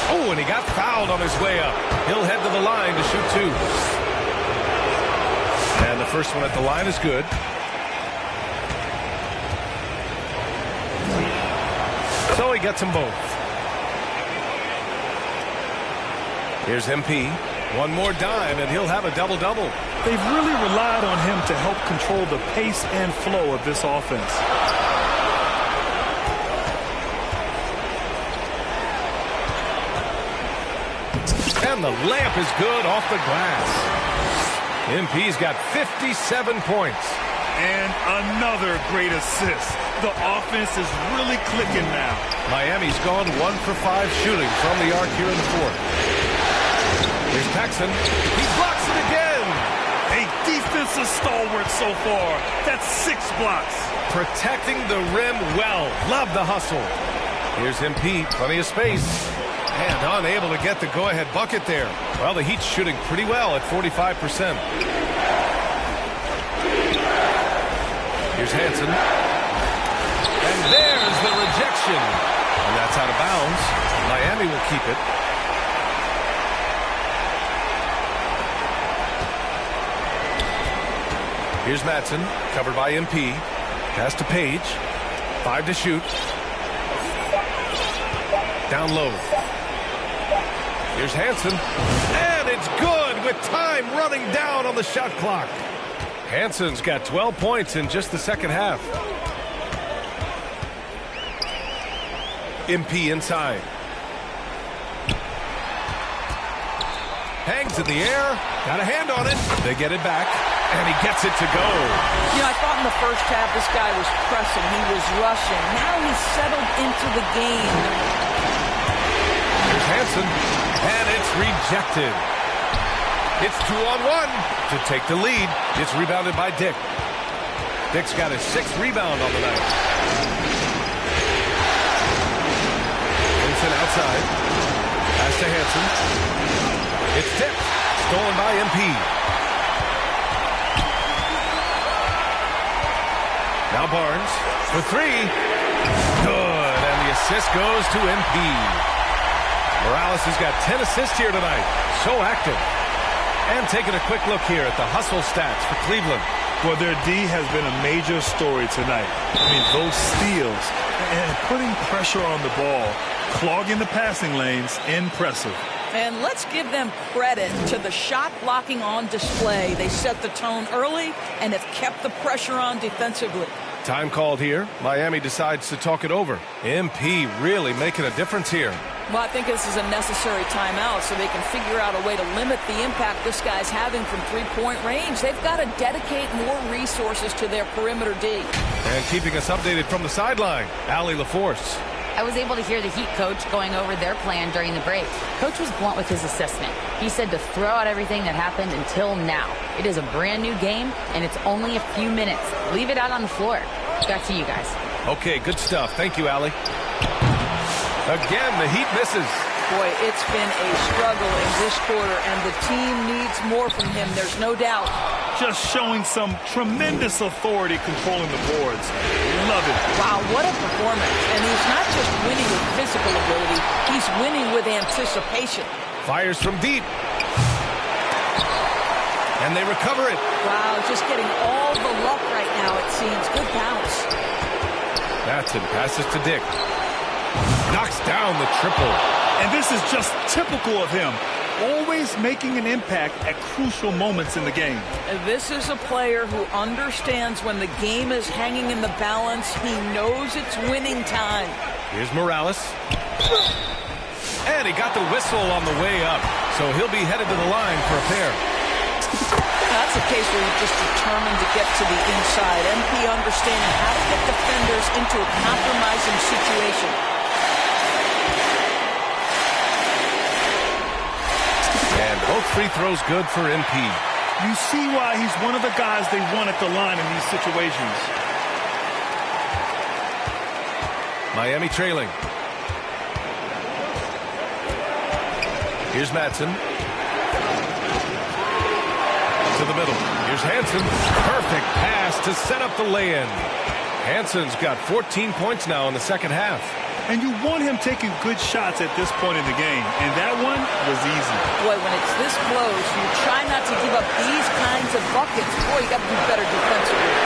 Oh, and he got fouled on his way up. He'll head to the line to shoot two. And the first one at the line is good. So he gets them both. Here's MP. One more dime, and he'll have a double-double. They've really relied on him to help control the pace and flow of this offense. And the layup is good off the glass. MP's got 57 points. And another great assist. The offense is really clicking now. Miami's gone 1 for 5 shooting from the arc here in the fourth. Here's Paxson. He blocks it again. A defensive stalwart so far. That's 6 blocks. Protecting the rim well. Love the hustle. Here's MP. Plenty of space. And unable to get the go-ahead bucket there. Well, the Heat's shooting pretty well at 45%. Here's Hansen. And there's the rejection. And that's out of bounds. Miami will keep it. Here's Madsen, covered by MP. Pass to Page. 5 to shoot. Down low. Here's Hansen. And it's good with time running down on the shot clock. Hansen's got 12 points in just the second half. MP inside. Hangs in the air. Got a hand on it. They get it back. And he gets it to go. You know, I thought in the first half this guy was pressing. He was rushing. Now he's settled into the game. Here's Hansen. And it's rejected. It's 2-on-1 to take the lead. It's rebounded by Dick. Dick's got his 6th rebound on the night. Hansen outside. Pass to Hansen. It's Dick. Stolen by MP. Now Barnes for 3. Good. And the assist goes to MP. Morales has got 10 assists here tonight. So active. And taking a quick look here at the hustle stats for Cleveland. Well, their D has been a major story tonight. I mean, those steals and putting pressure on the ball, clogging the passing lanes, impressive. And let's give them credit to the shot blocking on display. They set the tone early and have kept the pressure on defensively. Time called here. Miami decides to talk it over. MP really making a difference here. Well, I think this is a necessary timeout so they can figure out a way to limit the impact this guy's having from three-point range. They've got to dedicate more resources to their perimeter D. And keeping us updated from the sideline, Allie LaForce. I was able to hear the Heat coach going over their plan during the break. Coach was blunt with his assessment. He said to throw out everything that happened until now. It is a brand new game, and it's only a few minutes. Leave it out on the floor. Back to you guys. Okay, good stuff. Thank you, Allie. Again, the Heat misses. Boy, it's been a struggle in this quarter, and the team needs more from him. There's no doubt. Just showing some tremendous authority controlling the boards. Love it. Wow, what a performance. And he's not just winning with physical ability, he's winning with anticipation. Fires from deep. And they recover it. Wow, just getting all the luck right now, it seems. Good bounce. Madsen passes to Dick. Knocks down the triple. And this is just typical of him. Always making an impact at crucial moments in the game. This is a player who understands when the game is hanging in the balance. He knows it's winning time. Here's Morales. And he got the whistle on the way up. So he'll be headed to the line for a pair. That's a case where he's just determined to get to the inside. MP understanding how to get defenders into a compromising situation. And both free throws good for MP. You see why he's one of the guys they want at the line in these situations. Miami trailing. Here's Madsen. To the middle. Here's Hansen. Perfect pass to set up the lay-in. Hansen's got 14 points now in the second half. And you want him taking good shots at this point in the game. And that one was easy. Boy, when it's this close, you try not to give up these kinds of buckets. Boy, you got to do better defensively.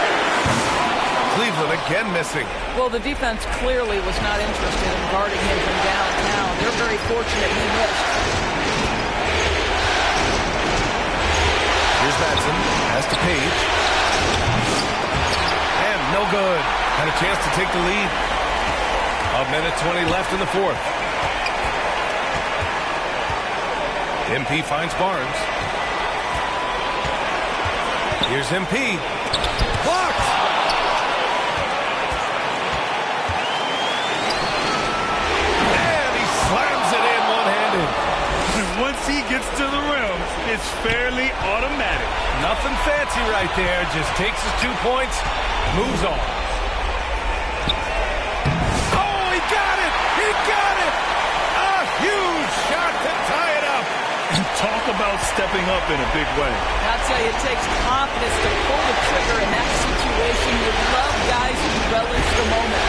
Cleveland again missing. Well, the defense clearly was not interested in guarding him from downtown. They're very fortunate he missed. Here's Madsen. Pass to Page. And no good. Had a chance to take the lead. A minute 20 left in the fourth. MP finds Barnes. Here's MP. Blocked! And he slams it in one-handed. Once he gets to the rim, it's fairly automatic. Nothing fancy right there. Just takes his 2 points, moves on. He got it! A huge shot to tie it up. And talk about stepping up in a big way. I'll tell you, it takes confidence to pull the trigger in that situation. You love guys who relish the moment.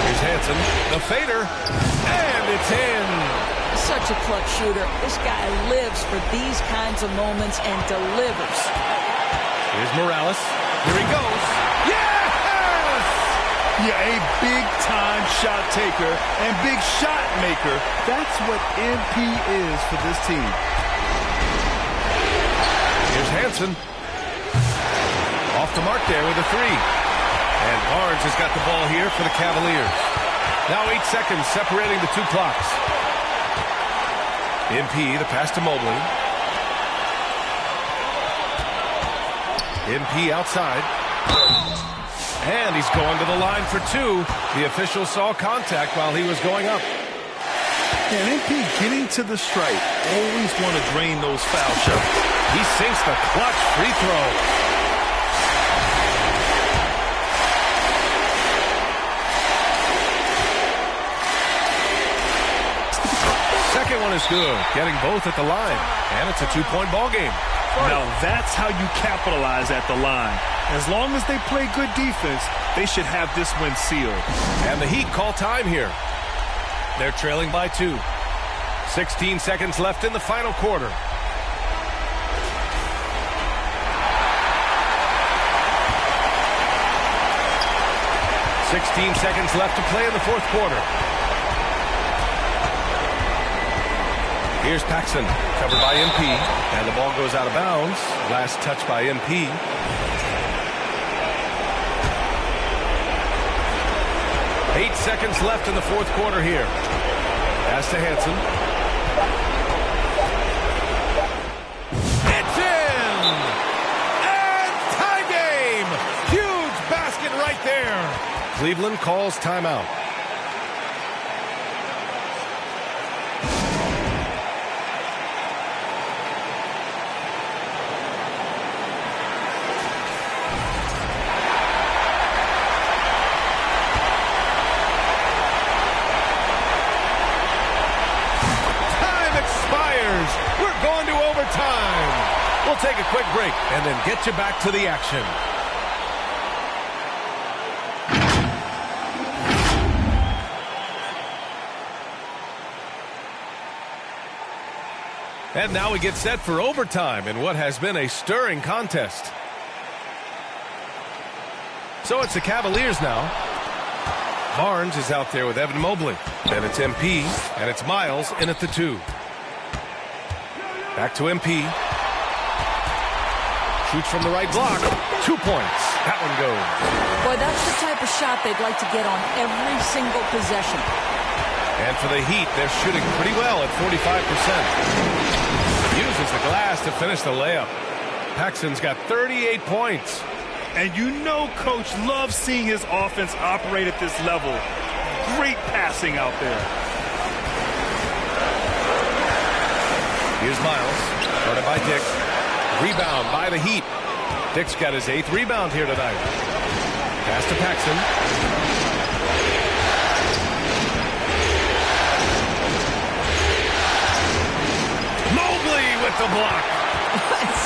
Here's Hansen, the fader, and it's in. Such a clutch shooter. This guy lives for these kinds of moments and delivers. Here's Morales. Here he goes. Yes! Yeah, a big-time shot taker and big shot maker. That's what MP is for this team. Here's Hansen. Off the mark there with a three. And Barnes has got the ball here for the Cavaliers. Now 8 seconds separating the two clocks. MP, the pass to Mobley. MP outside. And he's going to the line for two. The official saw contact while he was going up. And MP getting to the stripe. Always want to drain those foul shots. He sinks the clutch free throw. Second one is good. Getting both at the line. And it's a 2-point ball game. Now that's how you capitalize at the line. As long as they play good defense, they should have this win sealed. And the Heat call time here. They're trailing by 2. 16 seconds left in the final quarter. "16 seconds left to play in the fourth quarter. Here's Paxson, covered by MP, and the ball goes out of bounds. Last touch by MP. Eight seconds left in the fourth quarter here. Pass to Hansen. It's in! And tie game! Huge basket right there. Cleveland calls timeout. We'll take a quick break and then get you back to the action. And now we get set for overtime in what has been a stirring contest. So it's the Cavaliers now. Barnes is out there with Evan Mobley. Then it's MP, and it's Miles in at the 2. Back to MP. Shoots from the right block. 2 points. That one goes. Boy, that's the type of shot they'd like to get on every single possession. And for the Heat, they're shooting pretty well at 45%. Uses the glass to finish the layup. Paxson's got 38 points. And you know Coach loves seeing his offense operate at this level. Great passing out there. Here's Miles, guarded by Dick. Rebound by the Heat. Dick's got his 8th rebound here tonight. Pass to Paxson. with the block.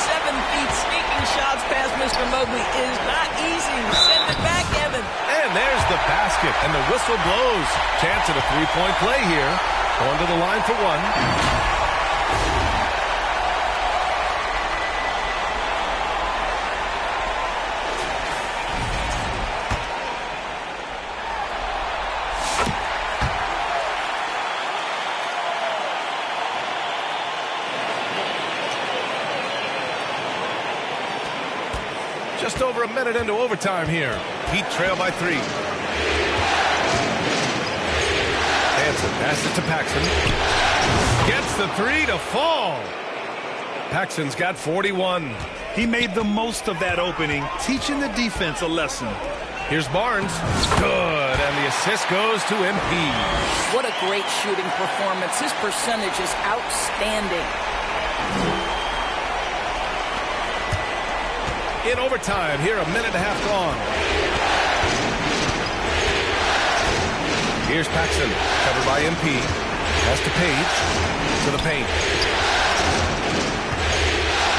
7 feet sneaking shots past Mr. Mobley is not easy. Send it back, Evan. And there's the basket, and the whistle blows. Chance at a three-point play here. Going to the line for one. Just over a minute into overtime here. Heat trail by 3. Hansen passes to Paxson. Gets the 3 to fall. Paxson's got 41. He made the most of that opening, teaching the defense a lesson. Here's Barnes. Good, and the assist goes to MP. What a great shooting performance. His percentage is outstanding. In overtime, here a minute and a half gone. Here's Paxson, covered by MP. Pass to Page, to the paint.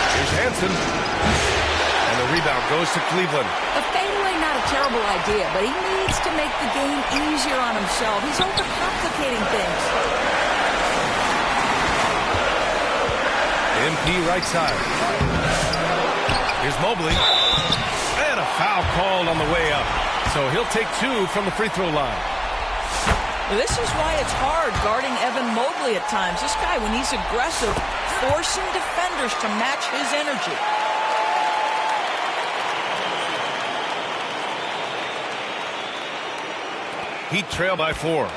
Here's Hansen. And the rebound goes to Cleveland. A fadeaway, not a terrible idea, but he needs to make the game easier on himself. He's overcomplicating things. MP right side. Here's Mobley. And a foul called on the way up. So he'll take 2 from the free throw line. This is why it's hard guarding Evan Mobley at times. This guy, when he's aggressive, forcing defenders to match his energy. Heat trail by 4.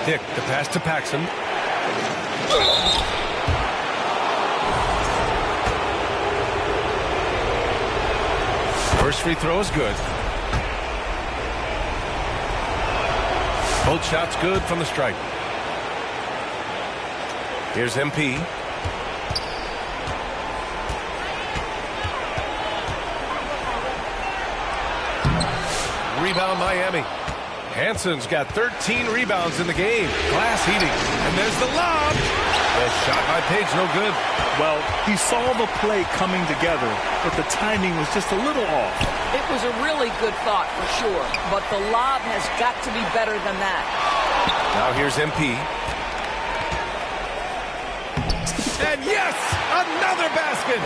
Dick, the pass to Paxson. First free throw is good. Both shots good from the stripe. Here's MP. Rebound Miami. Hansen's got 13 rebounds in the game. Glass heating. And there's the lob. The shot by Page, no good. Well, he saw the play coming together, but the timing was just a little off. It was a really good thought for sure, but the lob has got to be better than that. Now here's MP. And yes, another basket.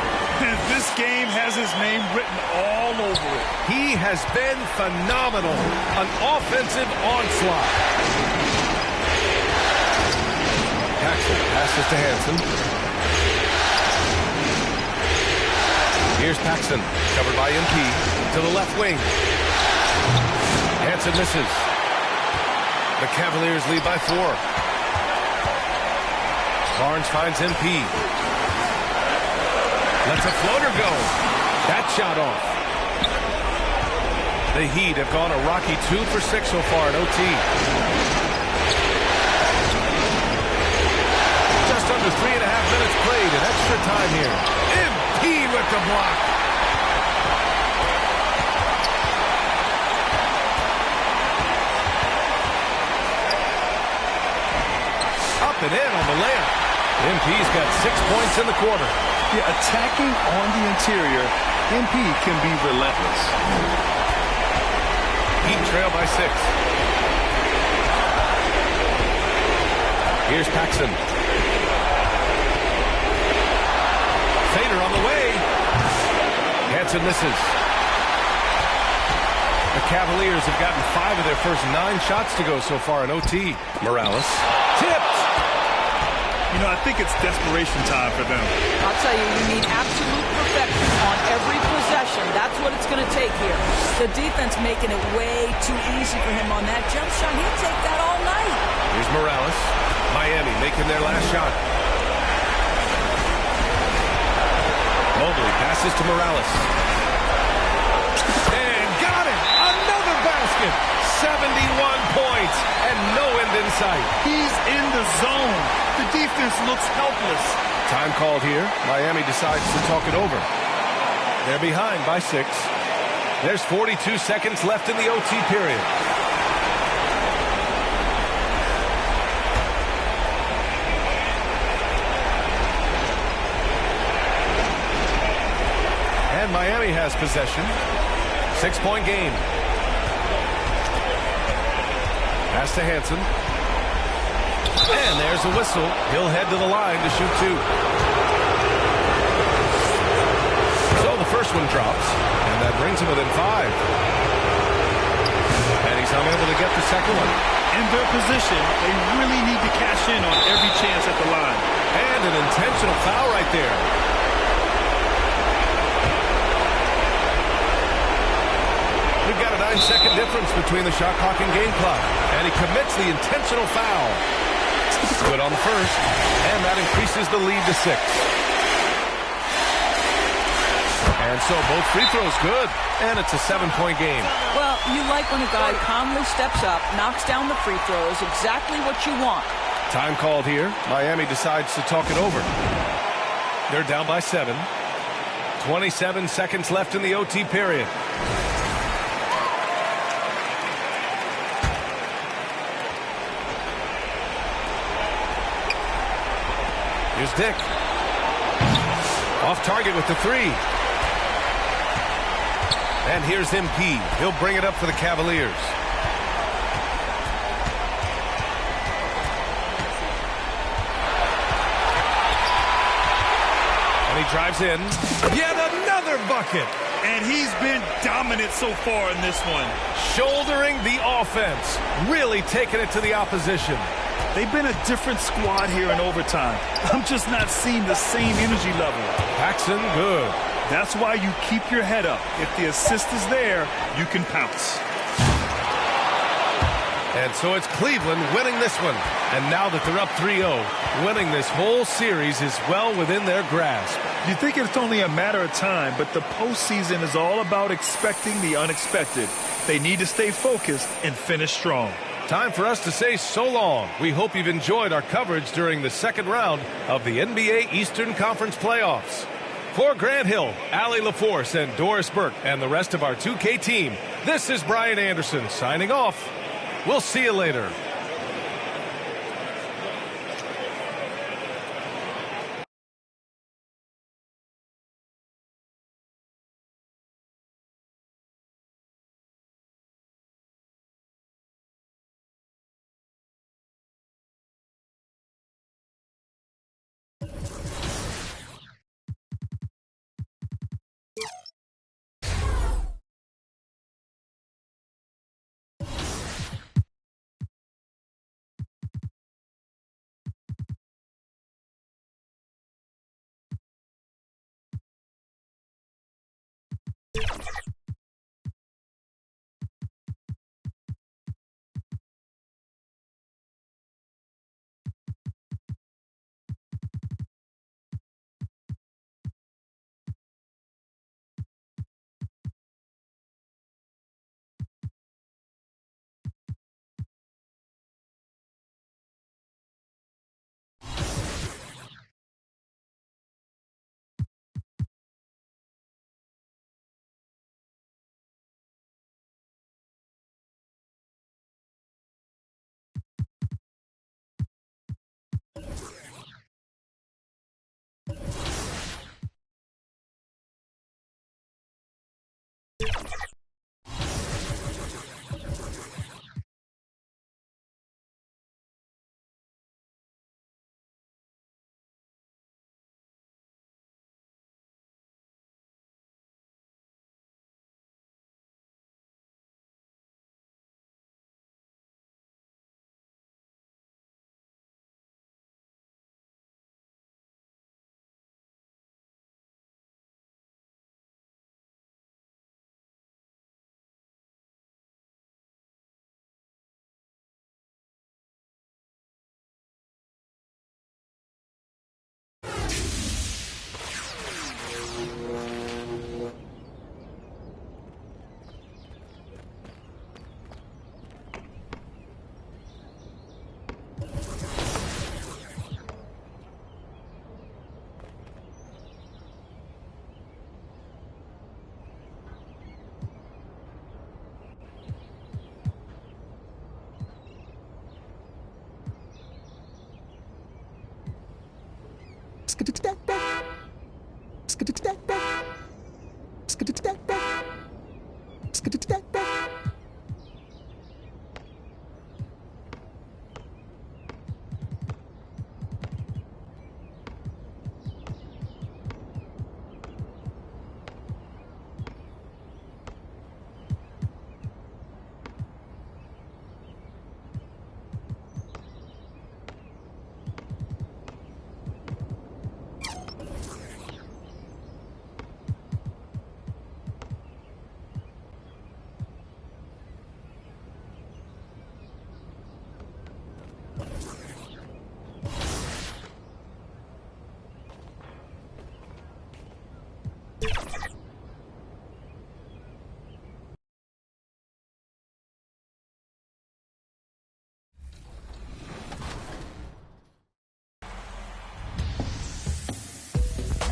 This game has his name written all over it. He has been phenomenal. An offensive onslaught. Paxson passes to Hansen. Here's Paxson, covered by MP, to the left wing. Hansen misses. The Cavaliers lead by 4. Barnes finds MP. Lets a floater go. That shot off. The Heat have gone a rocky 2 for 6 so far in OT. Just under 3.5 minutes played in extra time here. MP with the block. Up and in on the layup. MP's got 6 points in the quarter. Yeah, attacking on the interior, MP can be relentless. Heat trail by 6. Here's Paxson. Fader on the way. Hansen misses. The Cavaliers have gotten 5 of their first 9 shots to go so far in OT. Morales. Tipped. You know, I think it's desperation time for them. I'll tell you, you need absolute perfection on every possession. That's what it's going to take here. The defense making it way too easy for him on that jump shot. He'll take that all night. Here's Morales. Miami making their last shot. Mobley passes to Morales. And got it! Another basket! 71 points and no end in sight. He's in the zone. The defense looks helpless. Time called here. Miami decides to talk it over. They're behind by 6. There's 42 seconds left in the OT period. Miami has possession. 6-point game. Pass to Hansen. And there's a whistle. He'll head to the line to shoot 2. So the first one drops, and that brings him within 5. And he's unable to get the second one. In their position, they really need to cash in on every chance at the line. And an intentional foul right there. We've got a 9-second difference between the shot clock and game clock. And he commits the intentional foul. Good on the first, and that increases the lead to 6. And so both free throws good, and it's a 7-point game. Well, you like when a guy calmly steps up, knocks down the free throws, exactly what you want. Time called here. Miami decides to talk it over. They're down by 7. 27 seconds left in the OT period. Here's Dick. Off target with the 3. And here's MP. He'll bring it up for the Cavaliers. And he drives in. Yet another bucket. And he's been dominant so far in this one. Shouldering the offense. Really taking it to the opposition. They've been a different squad here in overtime. I'm just not seeing the same energy level. Paxson, good. That's why you keep your head up. If the assist is there, you can pounce. And so it's Cleveland winning this one. And now that they're up 3-0, winning this whole series is well within their grasp. You think it's only a matter of time, but the postseason is all about expecting the unexpected. They need to stay focused and finish strong. Time for us to say so long. We hope you've enjoyed our coverage during the second round of the NBA Eastern Conference Playoffs. For Grant Hill, Allie LaForce, and Doris Burke, and the rest of our 2K team, this is Brian Anderson signing off. We'll see you later.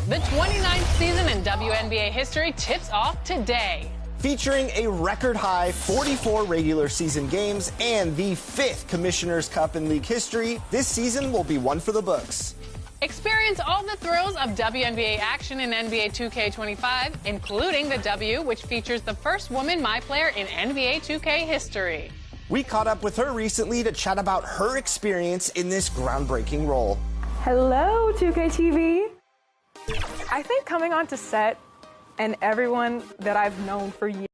The 29th season in WNBA history tips off today. Featuring a record-high 44 regular season games and the 5th Commissioner's Cup in league history, this season will be one for the books. Experience all the thrills of WNBA action in NBA 2K25, including the W, which features the first woman MyPlayer in NBA 2K history. We caught up with her recently to chat about her experience in this groundbreaking role. Hello, 2K TV. I think coming onto set and everyone that I've known for years.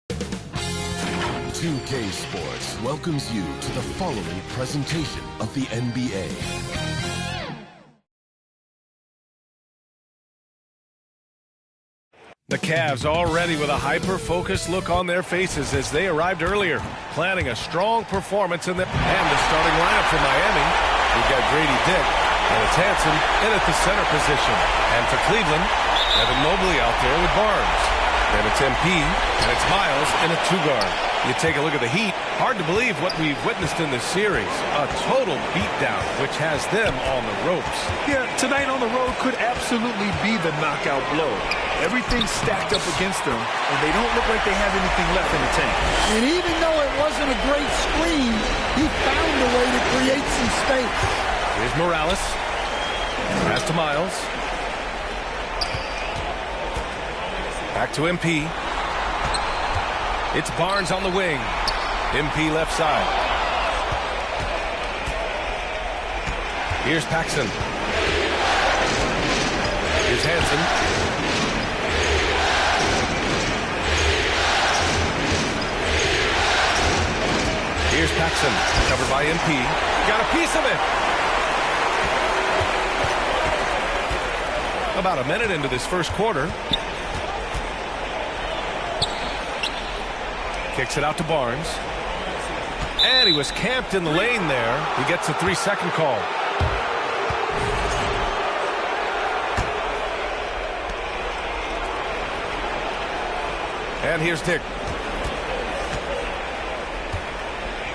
2K Sports welcomes you to the following presentation of the NBA. The Cavs already with a hyper-focused look on their faces as they arrived earlier, planning a strong performance in the starting lineup for Miami. We've got Grady Dick, and it's Hanson in at the center position. And for Cleveland, Evan Mobley out there with Barnes. Then it's MP, and it's Miles in a two-guard. You take a look at the Heat, hard to believe what we've witnessed in this series. A total beatdown, which has them on the ropes. Yeah, tonight on the road could absolutely be the knockout blow. Everything's stacked up against them, and they don't look like they have anything left in the tank. And even though it wasn't a great screen, he found a way to create some space. Here's Morales. Pass to Miles. Back to MP. It's Barnes on the wing. MP left side. Here's Paxson. Here's Hanson. Here's Paxson, covered by MP. Got a piece of it. About a minute into this first quarter. Kicks it out to Barnes. And he was camped in the lane there. He gets a 3-second call. And here's Dick.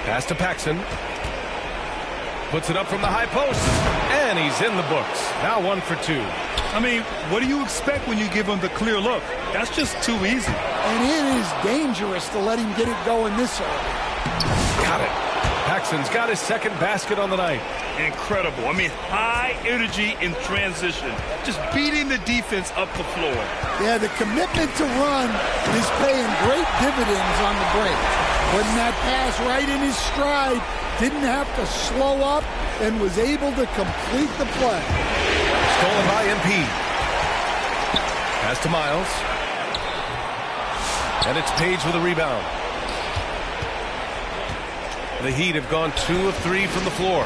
Pass to Paxson. Puts it up from the high post. And he's in the books. Now 1 for 2. I mean, what do you expect when you give him the clear look? That's just too easy. And it is dangerous to let him get it going this early. Got it. Paxson's got his second basket on the night. Incredible. I mean, high energy in transition. Just beating the defense up the floor. Yeah, the commitment to run is paying great dividends on the break. Putting that pass right in his stride, didn't have to slow up, and was able to complete the play. Stolen by MP. Pass to Miles. And it's Page with a rebound. The Heat have gone 2 of 3 from the floor.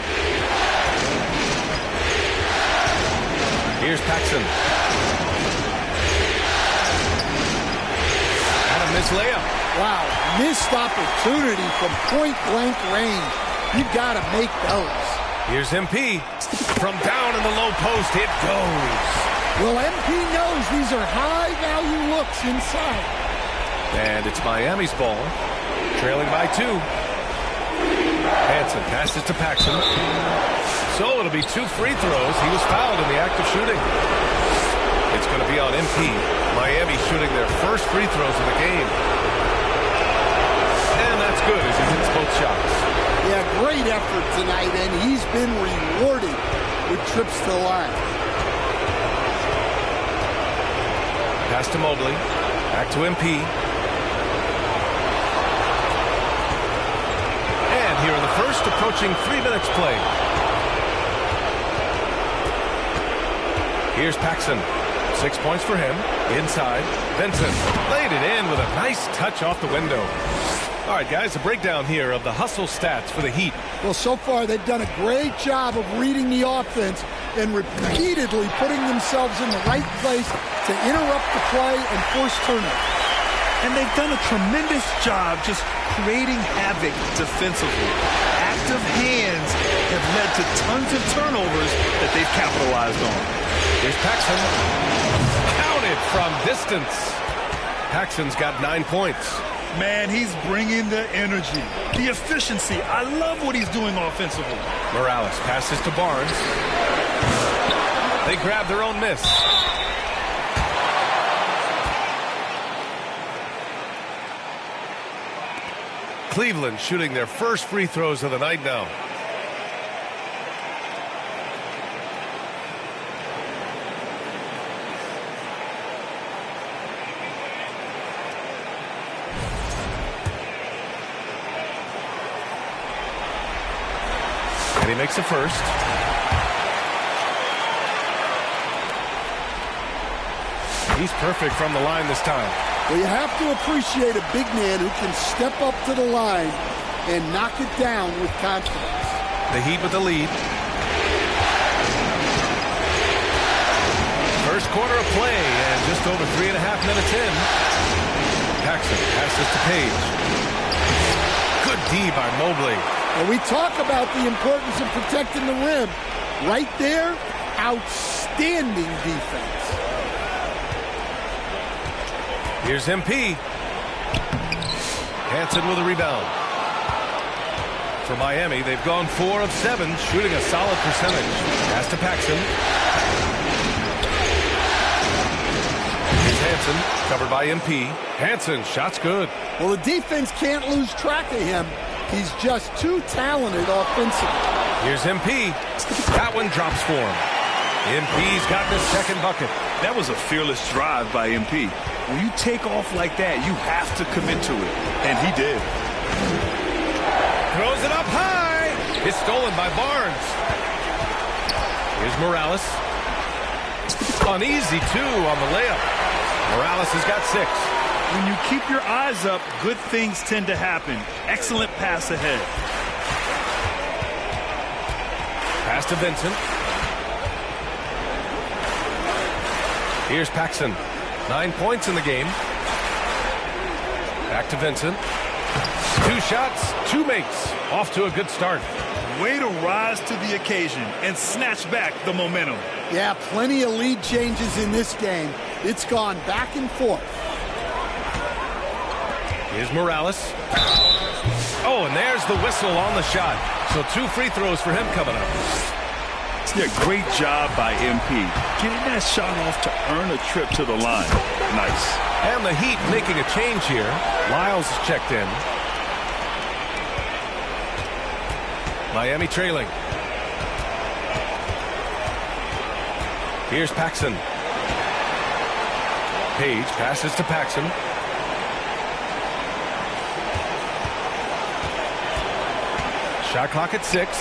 Here's Paxson. And a missed layup. Wow, missed opportunity from point-blank range. You've got to make those. Here's MP. From down in the low post, it goes. Well, MP knows these are high-value looks inside. And it's Miami's ball, trailing by 2. Hanson passes to Paxson. So it'll be 2 free throws. He was fouled in the act of shooting. It's going to be on MP. Miami shooting their first free throws of the game. And that's good as he hits both shots. Yeah, great effort tonight, and he's been rewarded with trips to the line. Pass Pass to Mobley. Back to MP. And here in the first, approaching 3 minutes play. Here's Paxson. 6 points for him. Inside. Vincent laid it in with a nice touch off the window. All right, guys, a breakdown here of the hustle stats for the Heat. Well, so far they've done a great job of reading the offense and repeatedly putting themselves in the right place to interrupt the play and force turnover. And they've done a tremendous job just creating havoc defensively. Active hands have led to tons of turnovers that they've capitalized on. Here's Paxson. Counted from distance. Paxson's got 9 points. Man, he's bringing the energy, the efficiency. I love what he's doing offensively. Morales passes to Barnes. They grab their own miss. Cleveland shooting their first free throws of the night now. And he makes the first. He's perfect from the line this time. Well, you have to appreciate a big man who can step up to the line and knock it down with confidence. The Heat with the lead. First quarter of play and just over 3.5 minutes in. Paxson passes to Page. Good D by Mobley. Well, we talk about the importance of protecting the rim. Right there, outstanding defense. Here's MP. Hansen with a rebound. For Miami, they've gone 4 of 7, shooting a solid percentage. Pass to Paxson. Here's Hansen, covered by MP. Hansen, shot's good. Well, the defense can't lose track of him. He's just too talented offensively. Here's MP. That one drops for him. MP's gotten his second bucket. That was a fearless drive by MP. When you take off like that, you have to commit to it. And he did. Throws it up high. It's stolen by Barnes. Here's Morales. Uneasy, too, on the layup. Morales has got 6. When you keep your eyes up, good things tend to happen. Excellent pass ahead. Pass to Vincent. Here's Paxson. 9 points in the game. Back to Vincent. 2 shots, 2 makes. Off to a good start. Way to rise to the occasion and snatch back the momentum. Yeah, plenty of lead changes in this game. It's gone back and forth. Here's Morales. Oh, and there's the whistle on the shot. So 2 free throws for him coming up. Yeah, great job by MP. Getting that shot off to earn a trip to the line. Nice. And the Heat making a change here. Lyles checked in. Miami trailing. Here's Paxson. Page passes to Paxson. Shot clock at 6.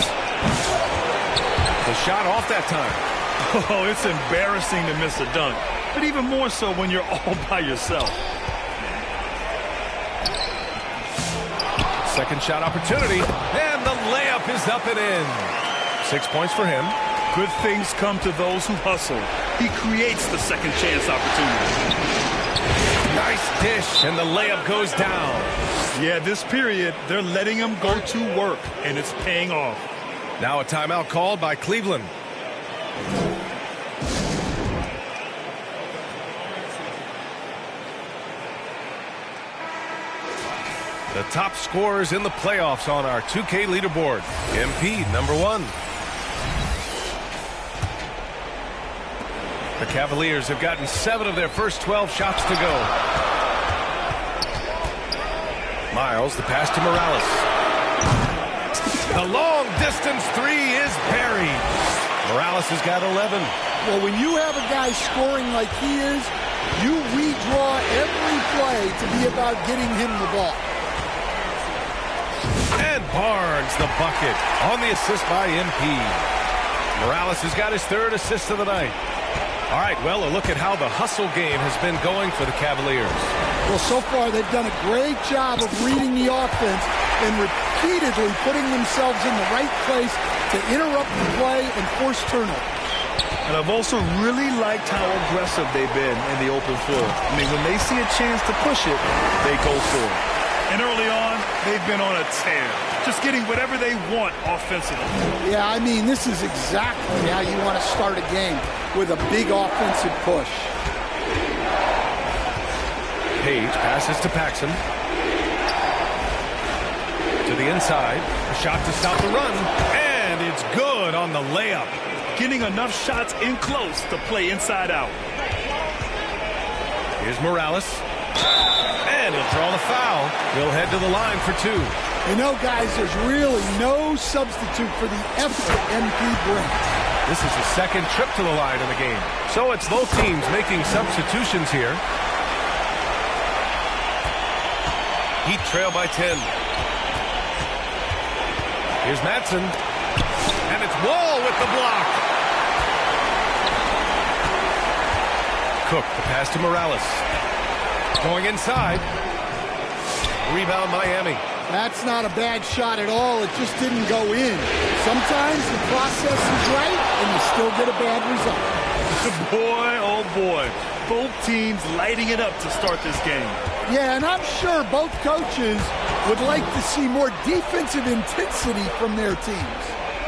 The shot off that time. Oh, it's embarrassing to miss a dunk, but even more so when you're all by yourself. Second shot opportunity, and the layup is up and in. 6 points for him. Good things come to those who hustle. He creates the second chance opportunity. Nice dish, and the layup goes down. Yeah, this period, they're letting him go to work, and it's paying off. Now a timeout called by Cleveland. The top scorers in the playoffs on our 2K leaderboard. MP, number 1. The Cavaliers have gotten 7 of their first 12 shots to go. Miles, the pass to Morales. The long distance 3 is buried. Morales has got 11. Well, when you have a guy scoring like he is, You redraw every play to be about getting him the ball. And Barnes, the bucket, on the assist by MP. Morales has got his third assist of the night. All right, well, a look at how the hustle game has been going for the Cavaliers. Well, so far they've done a great job of reading the offense and repeatedly putting themselves in the right place to interrupt the play and force turnovers. And I've also really liked how aggressive they've been in the open floor. I mean, when they see a chance to push it, they go for it. And early on, they've been on a tear, just getting whatever they want offensively. Yeah, I mean, this is exactly how you want to start a game, with a big offensive push. Page passes to Paxson. To the inside. A shot to stop the run. And it's good on the layup. Getting enough shots in close to play inside out. Here's Morales. And he'll draw the foul. He'll head to the line for two. You know, guys, there's really no substitute for the effort MP brings. This is the second trip to the line in the game. So it's both teams making substitutions here. Heat trail by 10. Here's Madsen. And it's Wall with the block. Cook, the pass to Morales. Going inside. Rebound Miami. That's not a bad shot at all. It just didn't go in. Sometimes the process is right, and you still get a bad result. Boy, oh boy. Both teams lighting it up to start this game. Yeah, and I'm sure both coaches would like to see more defensive intensity from their teams.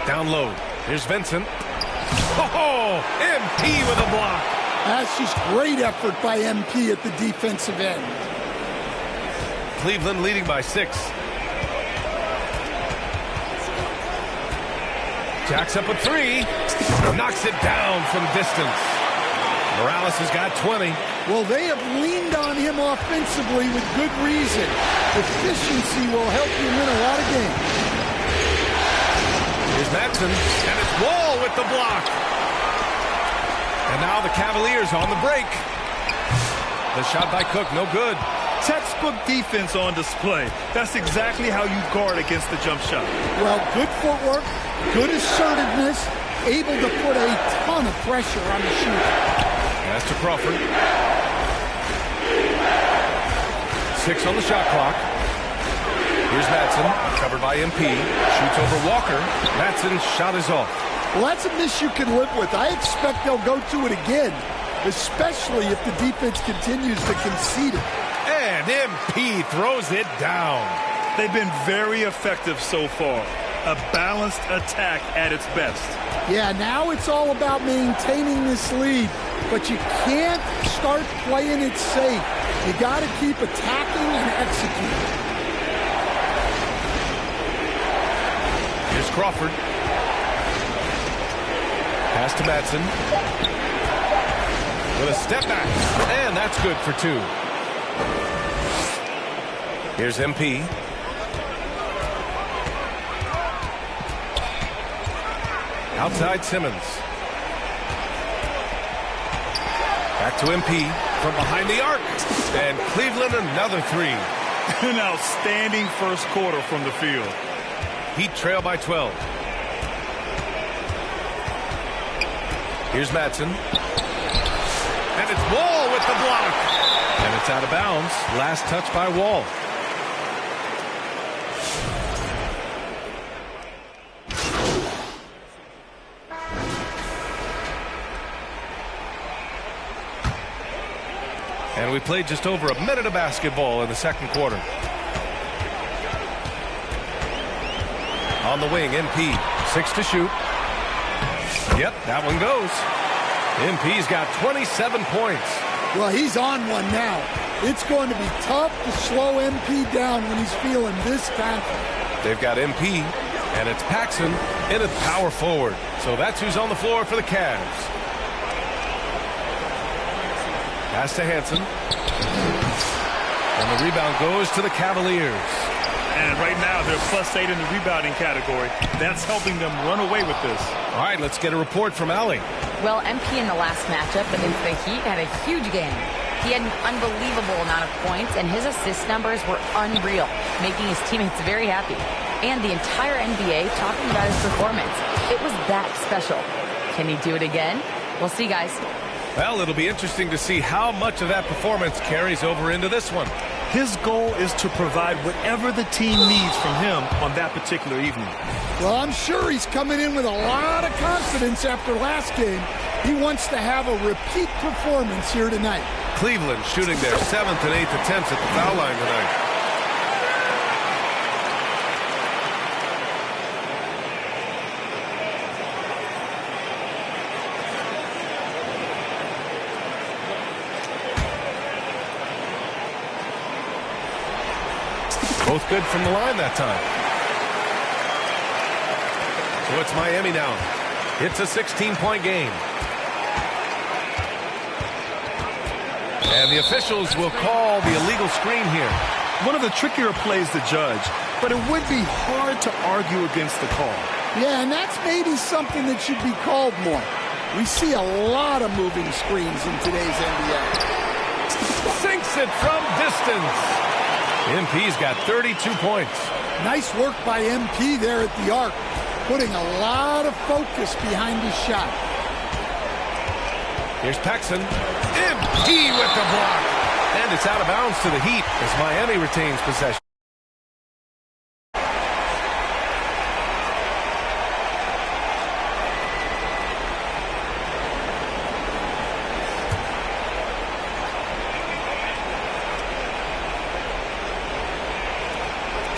Down low. Here's Vincent. Oh, MP with a block. That's just great effort by MP at the defensive end. Cleveland leading by 6. Jacks up a 3. Knocks it down from distance. Morales has got 20. Well, they have leaned on him offensively with good reason. Efficiency will help you win a lot of games. Here's Madsen, and it's Wall with the block. And now the Cavaliers on the break. The shot by Cook, no good. Textbook defense on display. That's exactly how you guard against the jump shot. Well, good footwork, good assertiveness, able to put a ton of pressure on the shooter. Pass to Crawford. 6 on the shot clock. Here's Madsen, covered by MP. Shoots over Walker. Madsen's shot is off. Well, that's a miss you can live with. I expect they'll go to it again, especially if the defense continues to concede it. And MP throws it down. They've been very effective so far. A balanced attack at its best. Yeah, now it's all about maintaining this lead, but you can't start playing it safe. You got to keep attacking and executing. Here's Crawford. Pass to Madsen. With a step back. And that's good for 2. Here's MP. Outside Simmons. Back to MP from behind the arc. And Cleveland another 3. An outstanding first quarter from the field. Heat trail by 12. Here's Madsen. And it's Wall with the block. And it's out of bounds. Last touch by Wall. And we played just over a minute of basketball in the second quarter. On the wing, MP. 6 to shoot. Yep, that one goes. MP's got 27 points. Well, he's on one now. It's going to be tough to slow MP down when he's feeling this confident. They've got MP, and it's Paxson in at power forward. So that's who's on the floor for the Cavs. Pass to Hansen. And the rebound goes to the Cavaliers. And right now, they're +8 in the rebounding category. That's helping them run away with this. All right, let's get a report from Allie. Well, MP in the last matchup against the Heat had a huge game. He had an unbelievable amount of points, and his assist numbers were unreal, making his teammates very happy. And the entire NBA talking about his performance. It was that special. Can he do it again? We'll see, guys. Well, it'll be interesting to see how much of that performance carries over into this one. His goal is to provide whatever the team needs from him on that particular evening. Well, I'm sure he's coming in with a lot of confidence after last game. He wants to have a repeat performance here tonight. Cleveland shooting their 7th and 8th attempts at the foul line tonight. Both good from the line that time. So it's Miami now. It's a 16-point game. And the officials will call the illegal screen here. One of the trickier plays to judge, but it would be hard to argue against the call. Yeah, and that's maybe something that should be called more. We see a lot of moving screens in today's NBA. Sinks it from distance. MP's got 32 points. Nice work by MP there at the arc, putting a lot of focus behind his shot. Here's Paxson. MP with the block. And it's out of bounds to the Heat as Miami retains possession.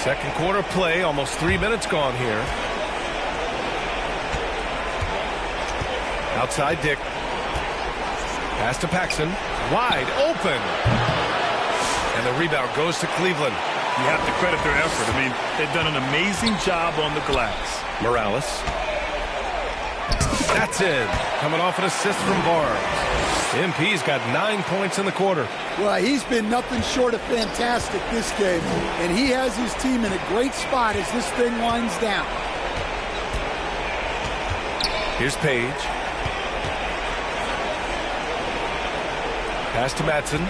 Second quarter play, almost 3 minutes gone here. Outside Dick. Pass to Paxson. Wide open. And the rebound goes to Cleveland. You have to credit their effort. I mean, they've done an amazing job on the glass. Morales. That's in. Coming off an assist from Barnes. MP's got 9 points in the quarter. Well, he's been nothing short of fantastic this game, and he has his team in a great spot as this thing winds down. Here's Page. Pass to Madsen.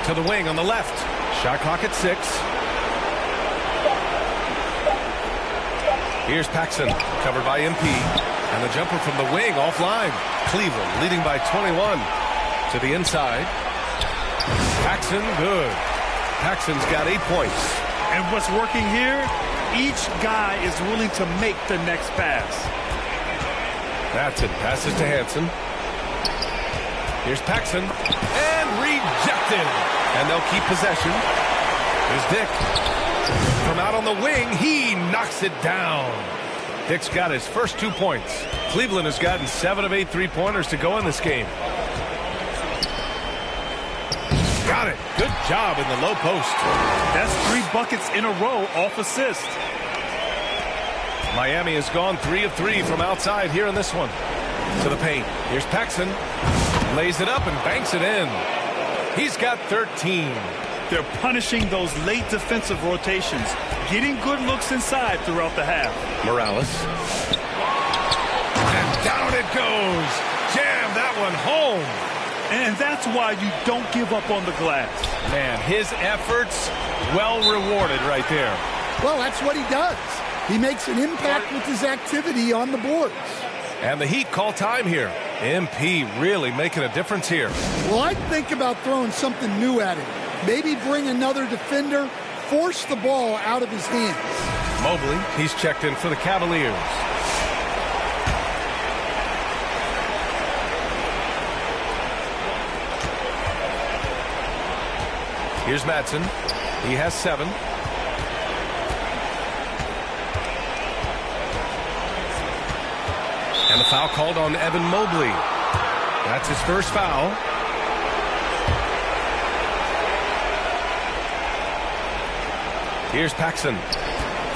To the wing on the left. Shot clock at 6. Here's Paxson, covered by MP. And the jumper from the wing offline. Cleveland leading by 21. To the inside. Paxson, good. Paxson's got 8 points. And what's working here, each guy is willing to make the next pass. Madsen passes to Hansen. Here's Paxson. And rejected. And they'll keep possession. Here's Dick. From out on the wing, he knocks it down. Dick's got his first 2 points. Cleveland has gotten 7 of 8 three-pointers to go in this game. Got it. Good job in the low post. That's 3 buckets in a row off assist. Miami has gone 3 of 3 from outside here in this one. To the paint. Here's Paxson. Lays it up and banks it in. He's got 13. They're punishing those late defensive rotations, getting good looks inside throughout the half. Morales. And down it goes. Jam that one home. And that's why you don't give up on the glass. Man, his efforts well rewarded right there. Well, that's what he does. He makes an impact with his activity on the boards. And the Heat call time here. MP really making a difference here. Well, I'd think about throwing something new at him. Maybe bring another defender, force the ball out of his hands. Mobley, he's checked in for the Cavaliers. Here's Madsen. He has 7. And the foul called on Evan Mobley. That's his first foul. Here's Paxson.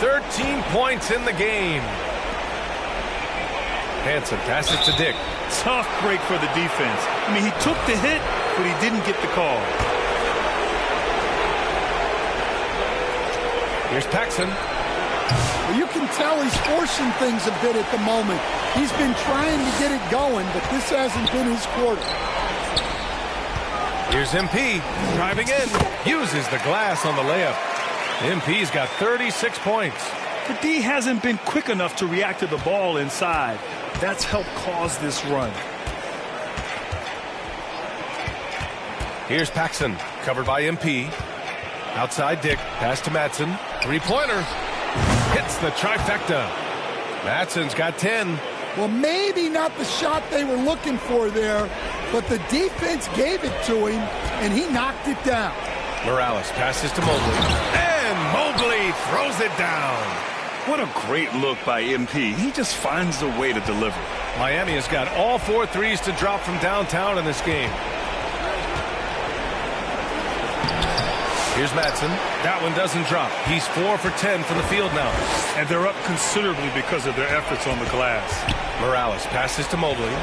13 points in the game. Hansen passes to Dick. Tough break for the defense. I mean, he took the hit, but he didn't get the call. Here's Paxson. Well, you can tell he's forcing things a bit at the moment. He's been trying to get it going, but this hasn't been his quarter. Here's MP driving in. Uses the glass on the layup. MP's got 36 points. The D hasn't been quick enough to react to the ball inside. That's helped cause this run. Here's Paxson, covered by MP. Outside Dick, pass to Madsen. Three-pointer. Hits the trifecta. Madsen's got 10. Well, maybe not the shot they were looking for there, but the defense gave it to him, and he knocked it down. Morales passes to Mobley. And Mobley throws it down. What a great look by MP. He just finds a way to deliver. Miami has got all 4 threes to drop from downtown in this game. Here's Madsen. That one doesn't drop. He's 4 for 10 from the field now. And they're up considerably because of their efforts on the glass. Morales passes to Mobley.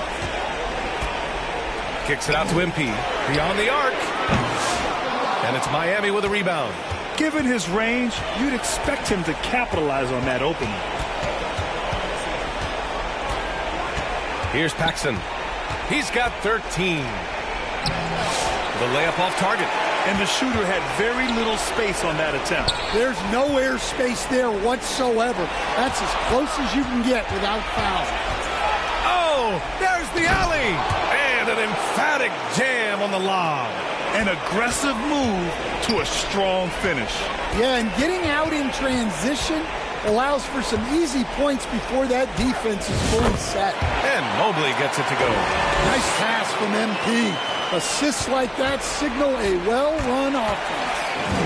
Kicks it out to MP. Beyond the arc. And it's Miami with a rebound. Given his range, you'd expect him to capitalize on that opening. Here's Paxson. He's got 13. The layup off target. And the shooter had very little space on that attempt. There's no air space there whatsoever. That's as close as you can get without foul. Oh, there's the alley. And an emphatic jam on the lob. An aggressive move to a strong finish. Yeah, and getting out in transition allows for some easy points before that defense is fully set. And Mobley gets it to go. Nice pass from MP. Assists like that signal a well-run offense.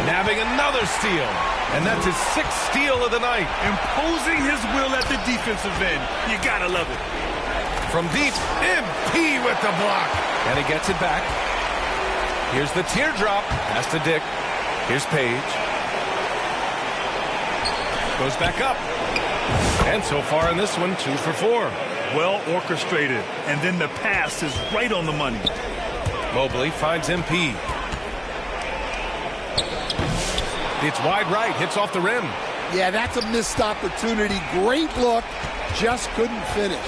Nabbing another steal. And that's his 6th steal of the night. Imposing his will at the defensive end. You gotta love it. From deep, MP with the block. And he gets it back. Here's the teardrop. Pass to Dick. Here's Page. Goes back up. And so far in this one, 2 for 4. Well orchestrated. And then the pass is right on the money. Mobley finds MP. It's wide right. Hits off the rim. Yeah, that's a missed opportunity. Great look. Just couldn't finish.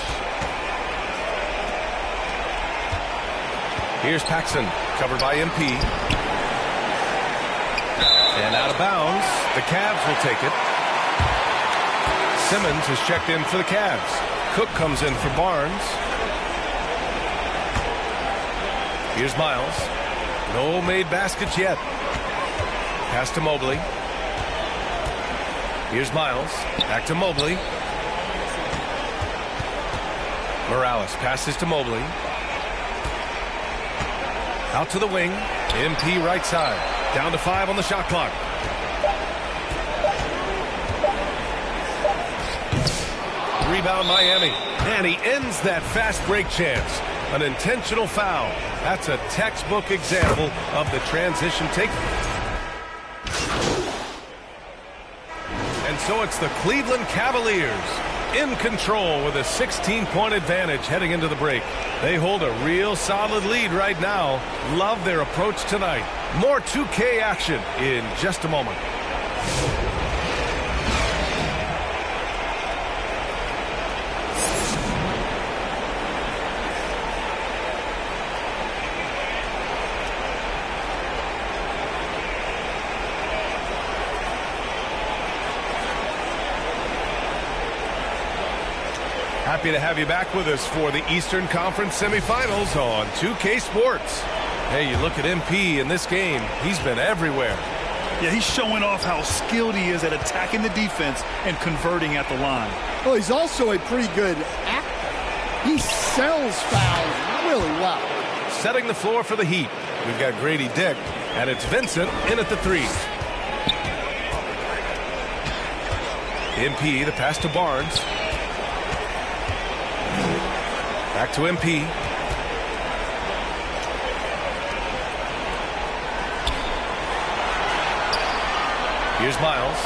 Here's Paxson. Covered by MP. And out of bounds. The Cavs will take it. Simmons is checked in for the Cavs. Cook comes in for Barnes. Here's Miles. No made baskets yet. Pass to Mobley. Here's Miles. Back to Mobley. Morales passes to Mobley. Out to the wing. MP right side. Down to 5 on the shot clock. Rebound Miami. And he ends that fast break chance. An intentional foul. That's a textbook example of the transition take. And so it's the Cleveland Cavaliers in control with a 16-point advantage heading into the break. They hold a real solid lead right now. Love their approach tonight. More 2K action in just a moment. Happy to have you back with us for the Eastern Conference semifinals on 2K Sports. Hey, you look at MP in this game, he's been everywhere. Yeah, he's showing off how skilled he is at attacking the defense and converting at the line. Well, he's also a pretty good actor. He sells fouls really well. Setting the floor for the Heat. We've got Grady Dick, and it's Vincent in at the 3. MP, the pass to Barnes. Back to MP. Here's Miles.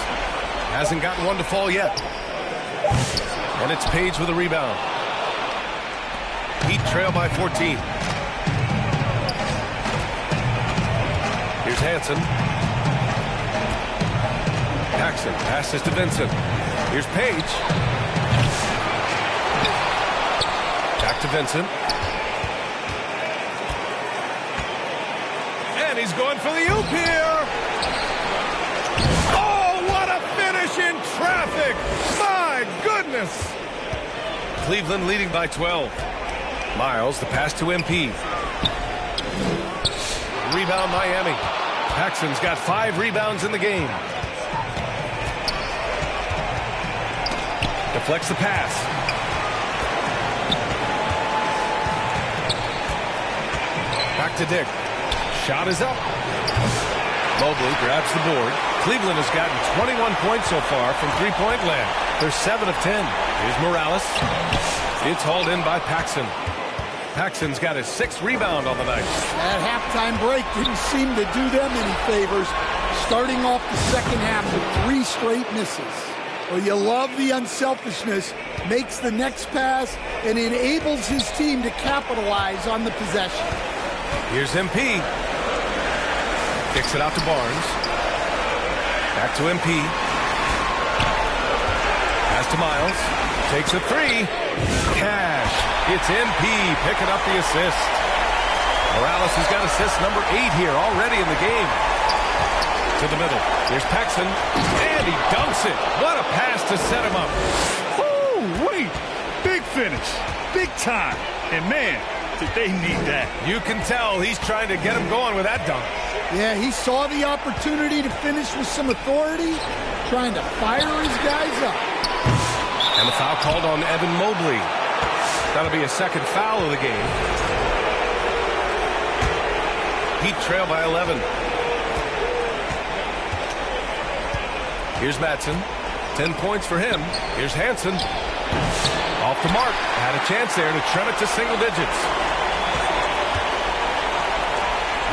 Hasn't gotten one to fall yet. And it's Page with a rebound. Heat trail by 14. Here's Hansen. Paxson passes to Vincent. Here's Page. Back to Vincent. And he's going for the oop here. Oh, what a finish in traffic. My goodness. Cleveland leading by 12. Miles, the pass to MP. Rebound Miami. Paxson's got 5 rebounds in the game. Deflects the pass. Back to Dick. Shot is up. Mobley grabs the board. Cleveland has gotten 21 points so far from three-point land. They're 7 of 10. Here's Morales. It's hauled in by Paxson. Paxson's got his 6th rebound on the night. That halftime break didn't seem to do them any favors. Starting off the second half with 3 straight misses. Well, you love the unselfishness. Makes the next pass and enables his team to capitalize on the possession. Here's MP. Kicks it out to Barnes. Back to MP. Pass to Miles. Takes a 3. Cash. It's MP picking up the assist. Morales has got assist number 8 here already in the game. To the middle. Here's Paxson. And he dunks it. What a pass to set him up. Woo, wait. Big finish. Big time. And man, did they need that. You can tell he's trying to get him going with that dunk. Yeah, he saw the opportunity to finish with some authority, trying to fire his guys up. And the foul called on Evan Mobley. That'll be a second foul of the game. Heat trail by 11. Here's Matson. 10 points for him. Here's Hansen. Off the mark. Had a chance there to trim it to single digits.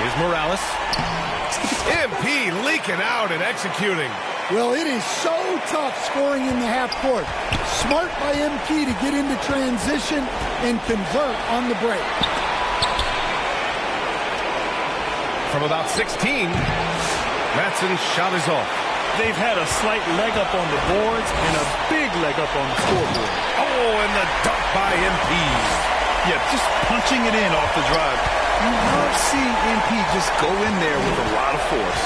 Here's Morales. MP leaking out and executing. Well, it is so tough scoring in the half court. Smart by MP to get into transition and convert on the break. From about 16, Matson's shot is off. They've had a slight leg up on the boards and a big leg up on the scoreboard. Oh, and the dunk by MP. Yeah, just punching it in off the drive. You love seeing MP just go in there with a lot of force.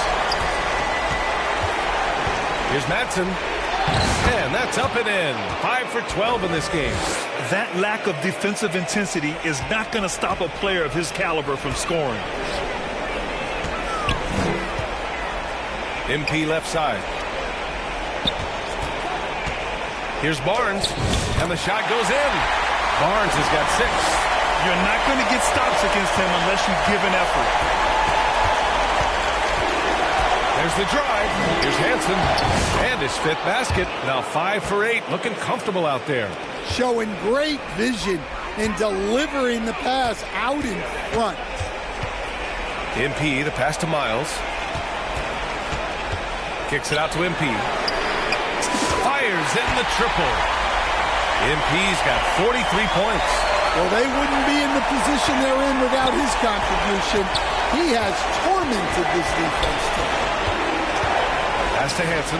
Here's Matson. And that's up and in. 5 for 12 in this game. That lack of defensive intensity is not going to stop a player of his caliber from scoring. MP left side. Here's Barnes. And the shot goes in. Barnes has got 6. You're not going to get stops against him unless you give an effort. There's the drive. Here's Hansen. And his 5th basket. Now 5 for 8. Looking comfortable out there. Showing great vision and delivering the pass out in front. MP, the pass to Miles. Kicks it out to MP. Fires in the triple. MP's got 43 points. Well, they wouldn't be in the position they're in without his contribution. He has tormented this defense team. Pass to Hansen.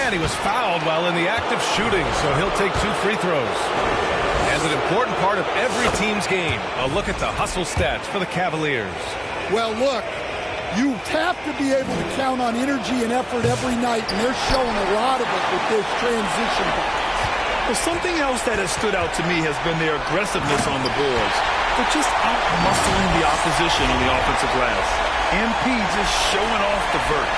And he was fouled while in the act of shooting, so he'll take 2 free throws. And an important part of every team's game, a look at the hustle stats for the Cavaliers. Well, look, you have to be able to count on energy and effort every night, and they're showing a lot of it with this transition box. Well, something else that has stood out to me has been their aggressiveness on the boards. They're just out-muscling the opposition on the offensive glass. MP just showing off the vert.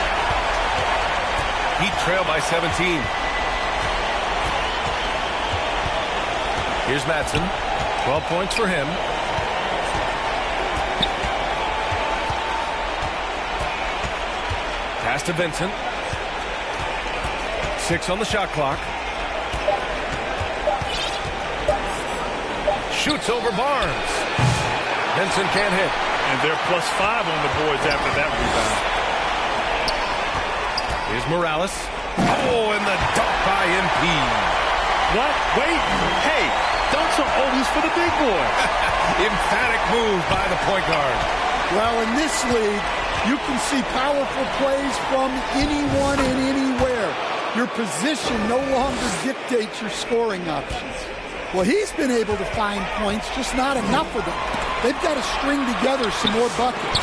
Heat trail by 17. Here's Matson. 12 points for him. Pass to Vincent. 6 on the shot clock. Shoots over Barnes. Vincent can't hit. And they're +5 on the boards after that rebound. Here's Morales. Oh, and the dunk by MP. What? Wait. Hey, dunks are always for the big boy. Emphatic move by the point guard. Well, in this league, you can see powerful plays from anyone and anywhere. Your position no longer dictates your scoring options. Well, he's been able to find points, just not enough of them. They've got to string together some more buckets.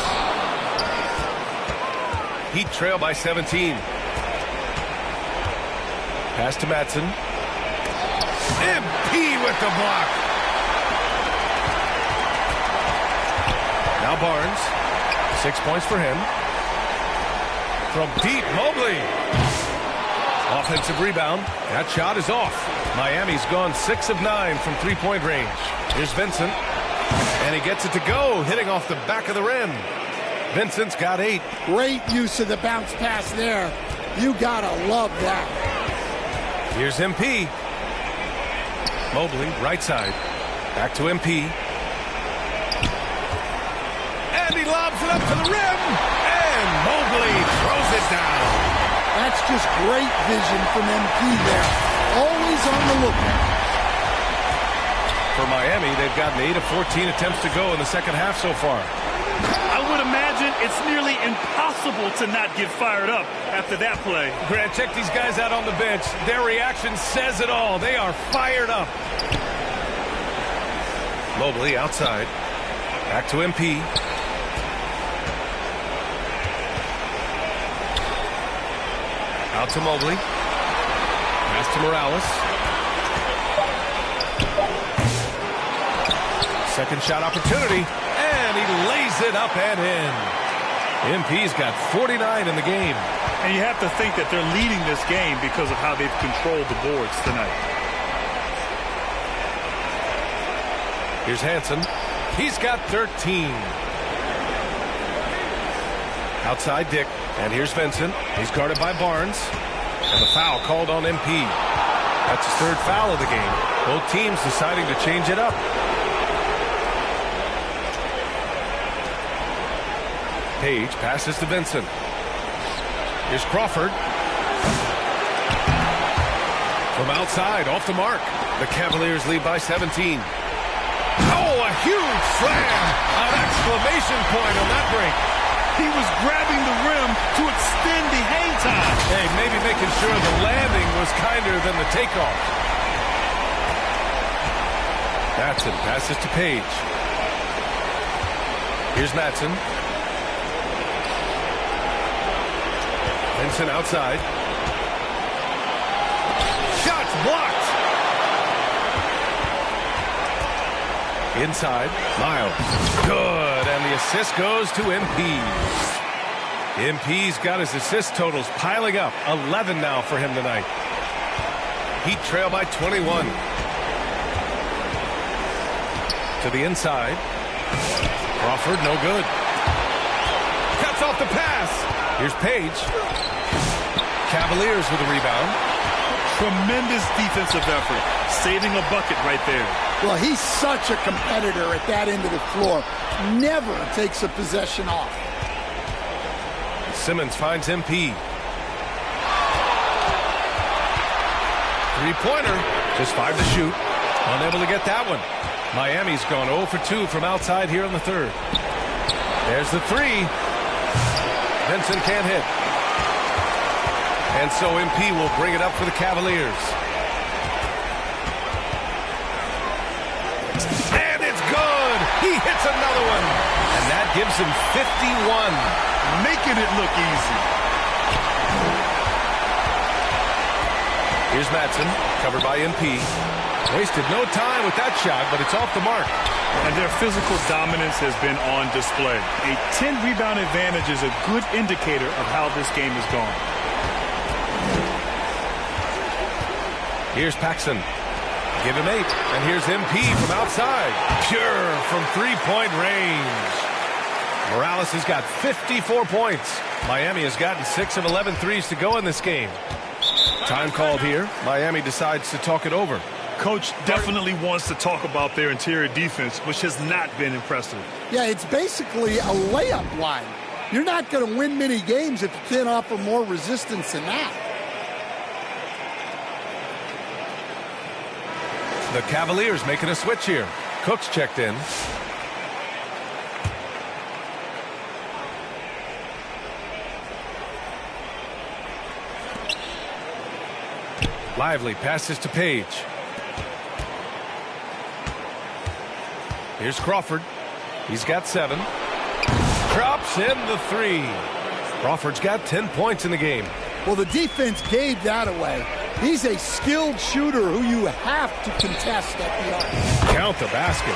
Heat trail by 17. Pass to Madsen. MP with the block. Now Barnes. 6 points for him. From deep, Mobley. Offensive rebound. That shot is off. Miami's gone 6 of 9 from three-point range. Here's Vincent. And he gets it to go, hitting off the back of the rim. Vincent's got 8. Great use of the bounce pass there. You gotta love that. Here's MP. Mobley, right side. Back to MP. And he lobs it up to the rim. And Mobley throws it down. That's just great vision from MP there. Always on the lookout. For Miami, they've gotten 8 of 14 attempts to go in the second half so far. I would imagine it's nearly impossible to not get fired up after that play. Grant, check these guys out on the bench. Their reaction says it all. They are fired up. Mobley outside. Back to MP. Out to Mobley. Pass to Morales. Second shot opportunity. And he lays it up and in. MP's got 49 in the game. And you have to think that they're leading this game because of how they've controlled the boards tonight. Here's Hansen. He's got 13. Outside Dick. And here's Vincent. He's guarded by Barnes. And the foul called on MP. That's his third foul of the game. Both teams deciding to change it up. Page passes to Vincent. Here's Crawford. From outside, off the mark. The Cavaliers lead by 17. Oh, a huge slam! An exclamation point on that break. He was grabbing the rim to extend the hang time. Hey, maybe making sure the landing was kinder than the takeoff. Madsen passes to Page. Here's Madsen. Vincent outside. Shots blocked. Inside, Miles. Good, and the assist goes to MP. MP's got his assist totals piling up. 11 now for him tonight. Heat trail by 21. To the inside. Crawford, no good. Cuts off the pass. Here's Page. Cavaliers with a rebound. Tremendous defensive effort. Saving a bucket right there. Well, he's such a competitor at that end of the floor. Never takes a possession off. Simmons finds MP. Three-pointer. Just 5 to shoot. Unable to get that one. Miami's gone 0 for 2 from outside here in the third. There's the three. Vincent can't hit. And so MP will bring it up for the Cavaliers. And it's good. He hits another one. And that gives him 51. Making it look easy. Here's Madsen, covered by MP. Wasted no time with that shot, but it's off the mark. And their physical dominance has been on display. A 10-rebound advantage is a good indicator of how this game is going. Here's Paxson. Give him 8. And here's MP from outside. Pure from three-point range. Morales has got 54 points. Miami has gotten 6 of 11 threes to go in this game. Time called here. Miami decides to talk it over. Coach definitely wants to talk about their interior defense, which has not been impressive. Yeah, it's basically a layup line. You're not going to win many games if you can't offer more resistance than that. The Cavaliers making a switch here. Cook's checked in. Lively passes to Page. Here's Crawford. He's got 7. Drops in the 3. Crawford's got 10 points in the game. Well, the defense gave that away. He's a skilled shooter who you have to contest at the arc. Count the basket.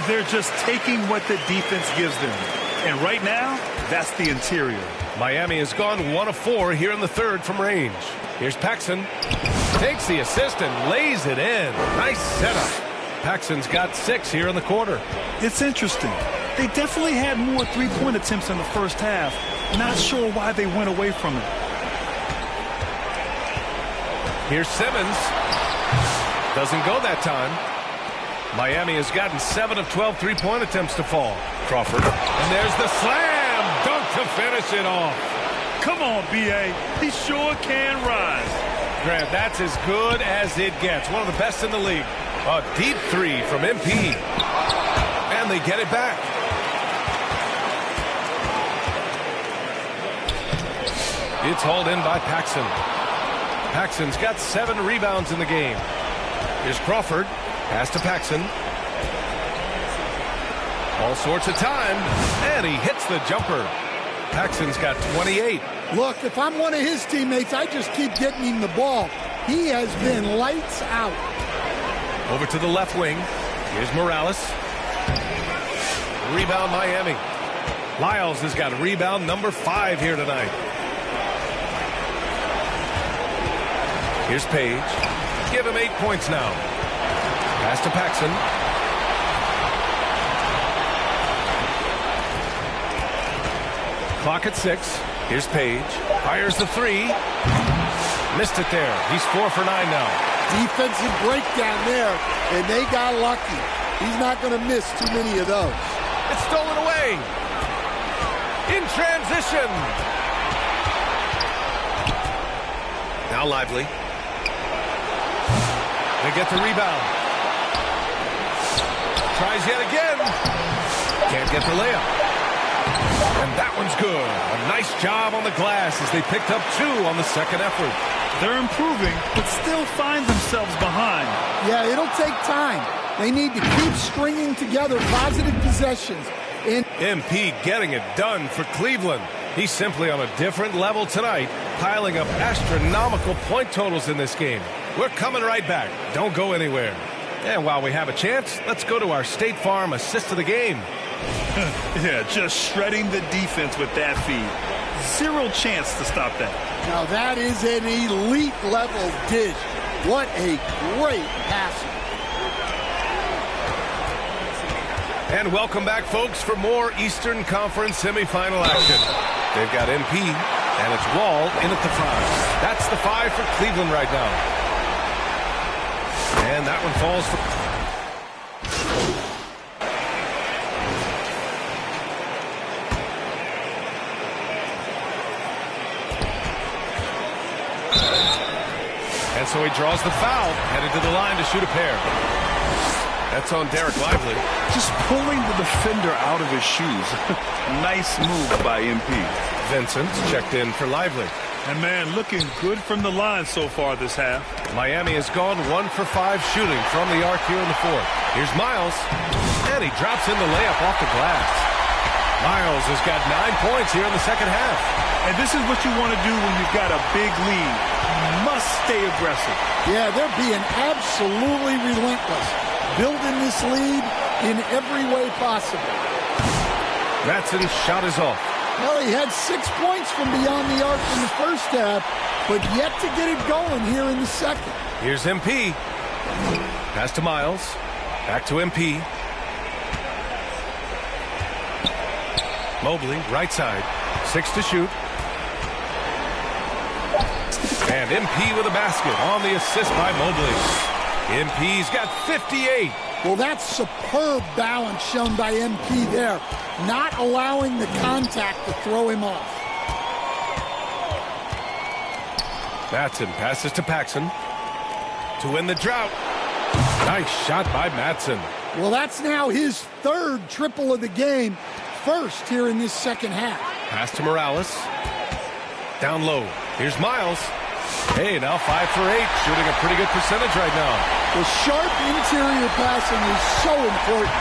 They're just taking what the defense gives them. And right now, that's the interior. Miami has gone 1 of 4 here in the third from range. Here's Paxson. Takes the assist and lays it in. Nice setup. Paxson's got 6 here in the quarter. It's interesting. They definitely had more three-point attempts in the first half. Not sure why they went away from it. Here's Simmons. Doesn't go that time. Miami has gotten 7 of 12 three-point attempts to fall. Crawford. And there's the slam dunk to finish it off. Come on, B.A. He sure can rise. Grant, that's as good as it gets. One of the best in the league. A deep 3 from MP. And they get it back. It's hauled in by Paxson. Paxson's got 7 rebounds in the game. Here's Crawford. Pass to Paxson. All sorts of time. And he hits the jumper. Paxson's got 28. Look, if I'm one of his teammates, I just keep getting him the ball. He has been lights out. Over to the left wing. Here's Morales. Rebound Miami. Lyles has got rebound number 5 here tonight. Here's Page. Give him 8 points now. Pass to Paxson. Clock at 6. Here's Page. Fires the 3. Missed it there. He's 4 for 9 now. Defensive breakdown there, and they got lucky. He's not going to miss too many of those. It's stolen away. In transition. Now Lively. They get the rebound. Tries yet again. Can't get the layup. And that one's good. A nice job on the glass as they picked up 2 on the second effort. They're improving, but still find themselves behind. Yeah, it'll take time. They need to keep stringing together positive possessions. And MP getting it done for Cleveland. He's simply on a different level tonight, piling up astronomical point totals in this game. We're coming right back. Don't go anywhere. And while we have a chance, let's go to our State Farm assist of the game. Yeah, just shredding the defense with that feed. 0 chance to stop that. Now that is an elite level dish. What a great passer. And welcome back, folks, for more Eastern Conference semifinal action. They've got MP, and it's Wall in at the 5. That's the 5 for Cleveland right now. And that one falls for... And so he draws the foul, headed to the line to shoot a pair. That's on Derek Lively. Just pulling the defender out of his shoes. Nice move by MP. Vincent checked in for Lively. And, man, looking good from the line so far this half. Miami has gone 1 for 5 shooting from the arc here in the 4th. Here's Miles, and he drops in the layup off the glass. Miles has got 9 points here in the second half. And this is what you want to do when you've got a big lead. You must stay aggressive. Yeah, they're being absolutely relentless. Building this lead in every way possible. Matson's shot is off. Well, he had 6 points from beyond the arc in the first half, but yet to get it going here in the second. Here's MP. Pass to Miles. Back to MP. Mobley, right side. 6 to shoot. And MP with a basket on the assist by Mobley. MP's got 58. Well, that's superb balance shown by MP there, not allowing the contact to throw him off. Matson passes to Paxson to win the drought. Nice shot by Matson. Well, that's now his 3rd triple of the game, first here in this second half. Pass to Morales. Down low. Here's Miles. Hey, now 5 for 8, shooting a pretty good percentage right now. The sharp interior passing is so important.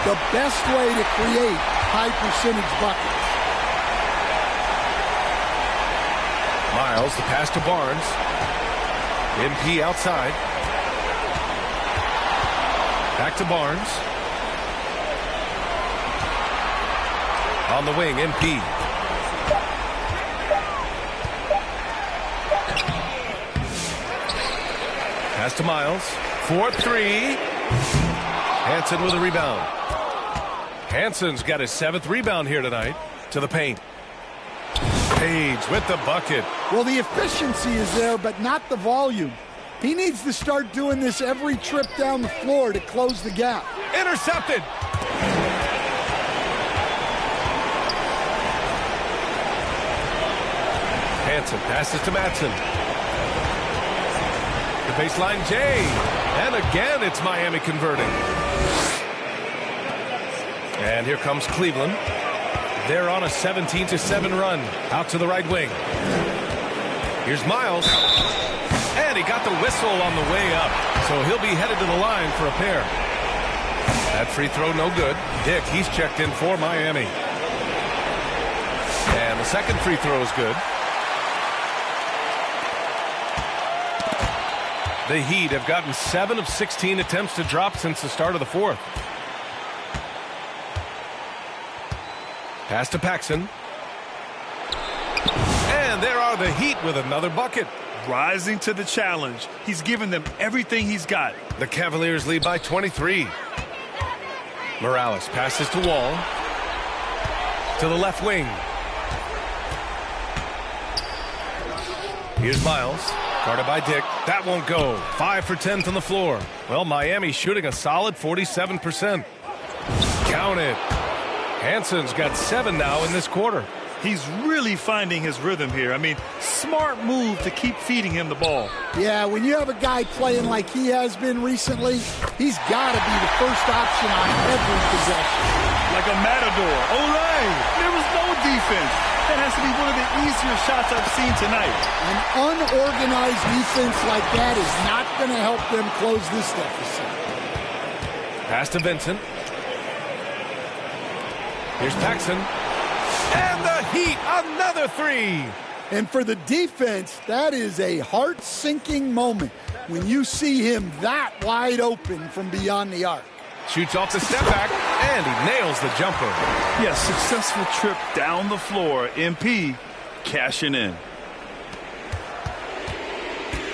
the best way to create high-percentage buckets. Miles, the pass to Barnes. MP outside. Back to Barnes. On the wing, MP. Pass to Miles. 4-3. Hansen with a rebound. Hansen's got his 7th rebound here tonight. To the paint. Page with the bucket. Well, the efficiency is there, but not the volume. He needs to start doing this every trip down the floor to close the gap. Intercepted. Hansen passes to Madsen. The baseline J. And again, it's Miami converting. And here comes Cleveland. They're on a 17-7 run. Out to the right wing. Here's Miles. And he got the whistle on the way up. So he'll be headed to the line for a pair. That free throw no good. Dick, he's checked in for Miami. And the second free throw is good. The Heat have gotten 7 of 16 attempts to drop since the start of the fourth. Pass to Paxson. And there are the Heat with another bucket. Rising to the challenge. He's given them everything he's got. The Cavaliers lead by 23. Morales passes to Wall. To the left wing. Here's Miles. Guarded by Dick. That won't go. 5 for 10 from the floor. Well, Miami shooting a solid 47%. Count it. Hansen's got 7 now in this quarter. He's really finding his rhythm here. I mean, smart move to keep feeding him the ball. Yeah, when you have a guy playing like he has been recently, he's got to be the first option on every possession. Like a matador. Olay! There was no defense. That has to be one of the easier shots I've seen tonight. An unorganized defense like that is not going to help them close this deficit. Pass to Vincent. Here's Paxson. And the Heat, another 3. And for the defense, that is a heart-sinking moment when you see him that wide open from beyond the arc. Shoots off the step back, and he nails the jumper. Yes, successful trip down the floor. MP cashing in.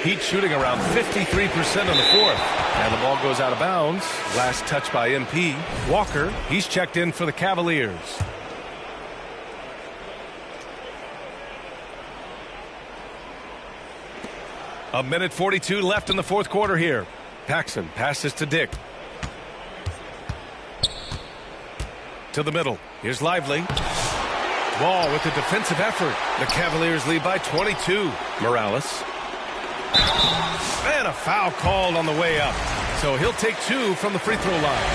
Heat shooting around 53% on the fourth. And the ball goes out of bounds. Last touch by MP. Walker, he's checked in for the Cavaliers. A minute 42 left in the fourth quarter here. Paxson passes to Dick. To the middle. Here's Lively. Wall with the defensive effort. The Cavaliers lead by 22. Morales. And a foul called on the way up. So he'll take 2 from the free throw line.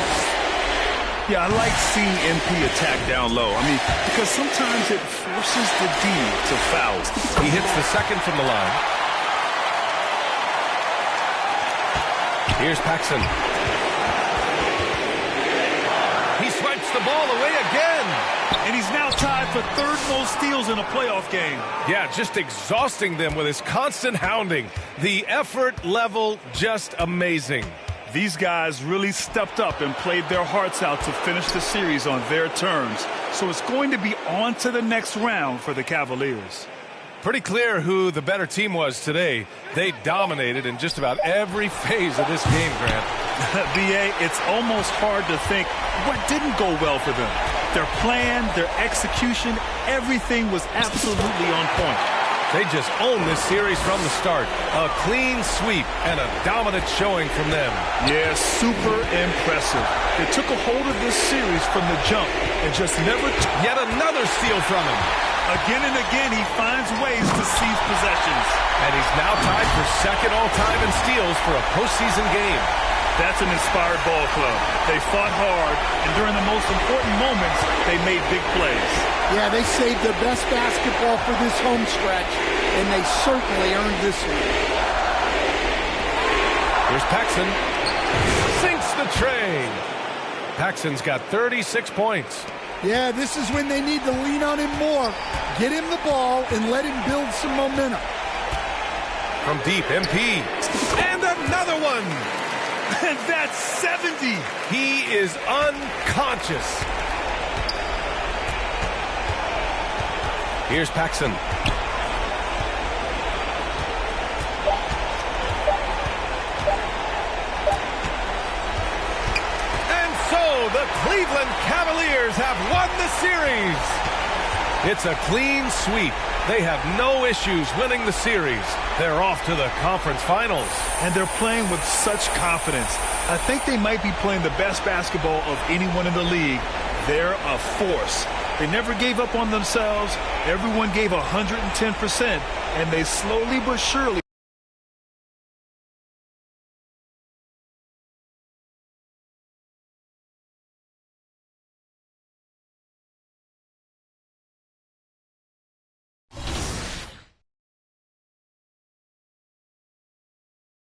Yeah, I like seeing MP attack down low. I mean, because sometimes it forces the D to foul. He hits the second from the line. Here's Paxson. He swipes the ball away again. And he's now tied for 3rd most steals in a playoff game. Yeah, just exhausting them with his constant hounding. The effort level just amazing. These guys really stepped up and played their hearts out to finish the series on their terms. So it's going to be on to the next round for the Cavaliers. Pretty clear who the better team was today. They dominated in just about every phase of this game, Grant. B.A., it's almost hard to think what didn't go well for them. Their plan, their execution, everything was absolutely on point. They just owned this series from the start. A clean sweep and a dominant showing from them. Yeah, super impressive. They took a hold of this series from the jump and just never... Yet another steal from him. Again and again, he finds ways to seize possessions. And he's now tied for 2nd all-time in steals for a postseason game. That's an inspired ball club. They fought hard, and during the most important moments, they made big plays. Yeah, they saved their best basketball for this home stretch, and they certainly earned this one. Here's Paxson. Sinks the tray. Paxton's got 36 points. Yeah, this is when they need to lean on him more. Get him the ball and let him build some momentum. From deep, MP. And another one. And that's 70. He is unconscious. Here's Paxton. And so the Cleveland Cavaliers have won the series. It's a clean sweep. They have no issues winning the series. They're off to the conference finals. And they're playing with such confidence. I think they might be playing the best basketball of anyone in the league. They're a force. They never gave up on themselves. Everyone gave 110%, and they slowly but surely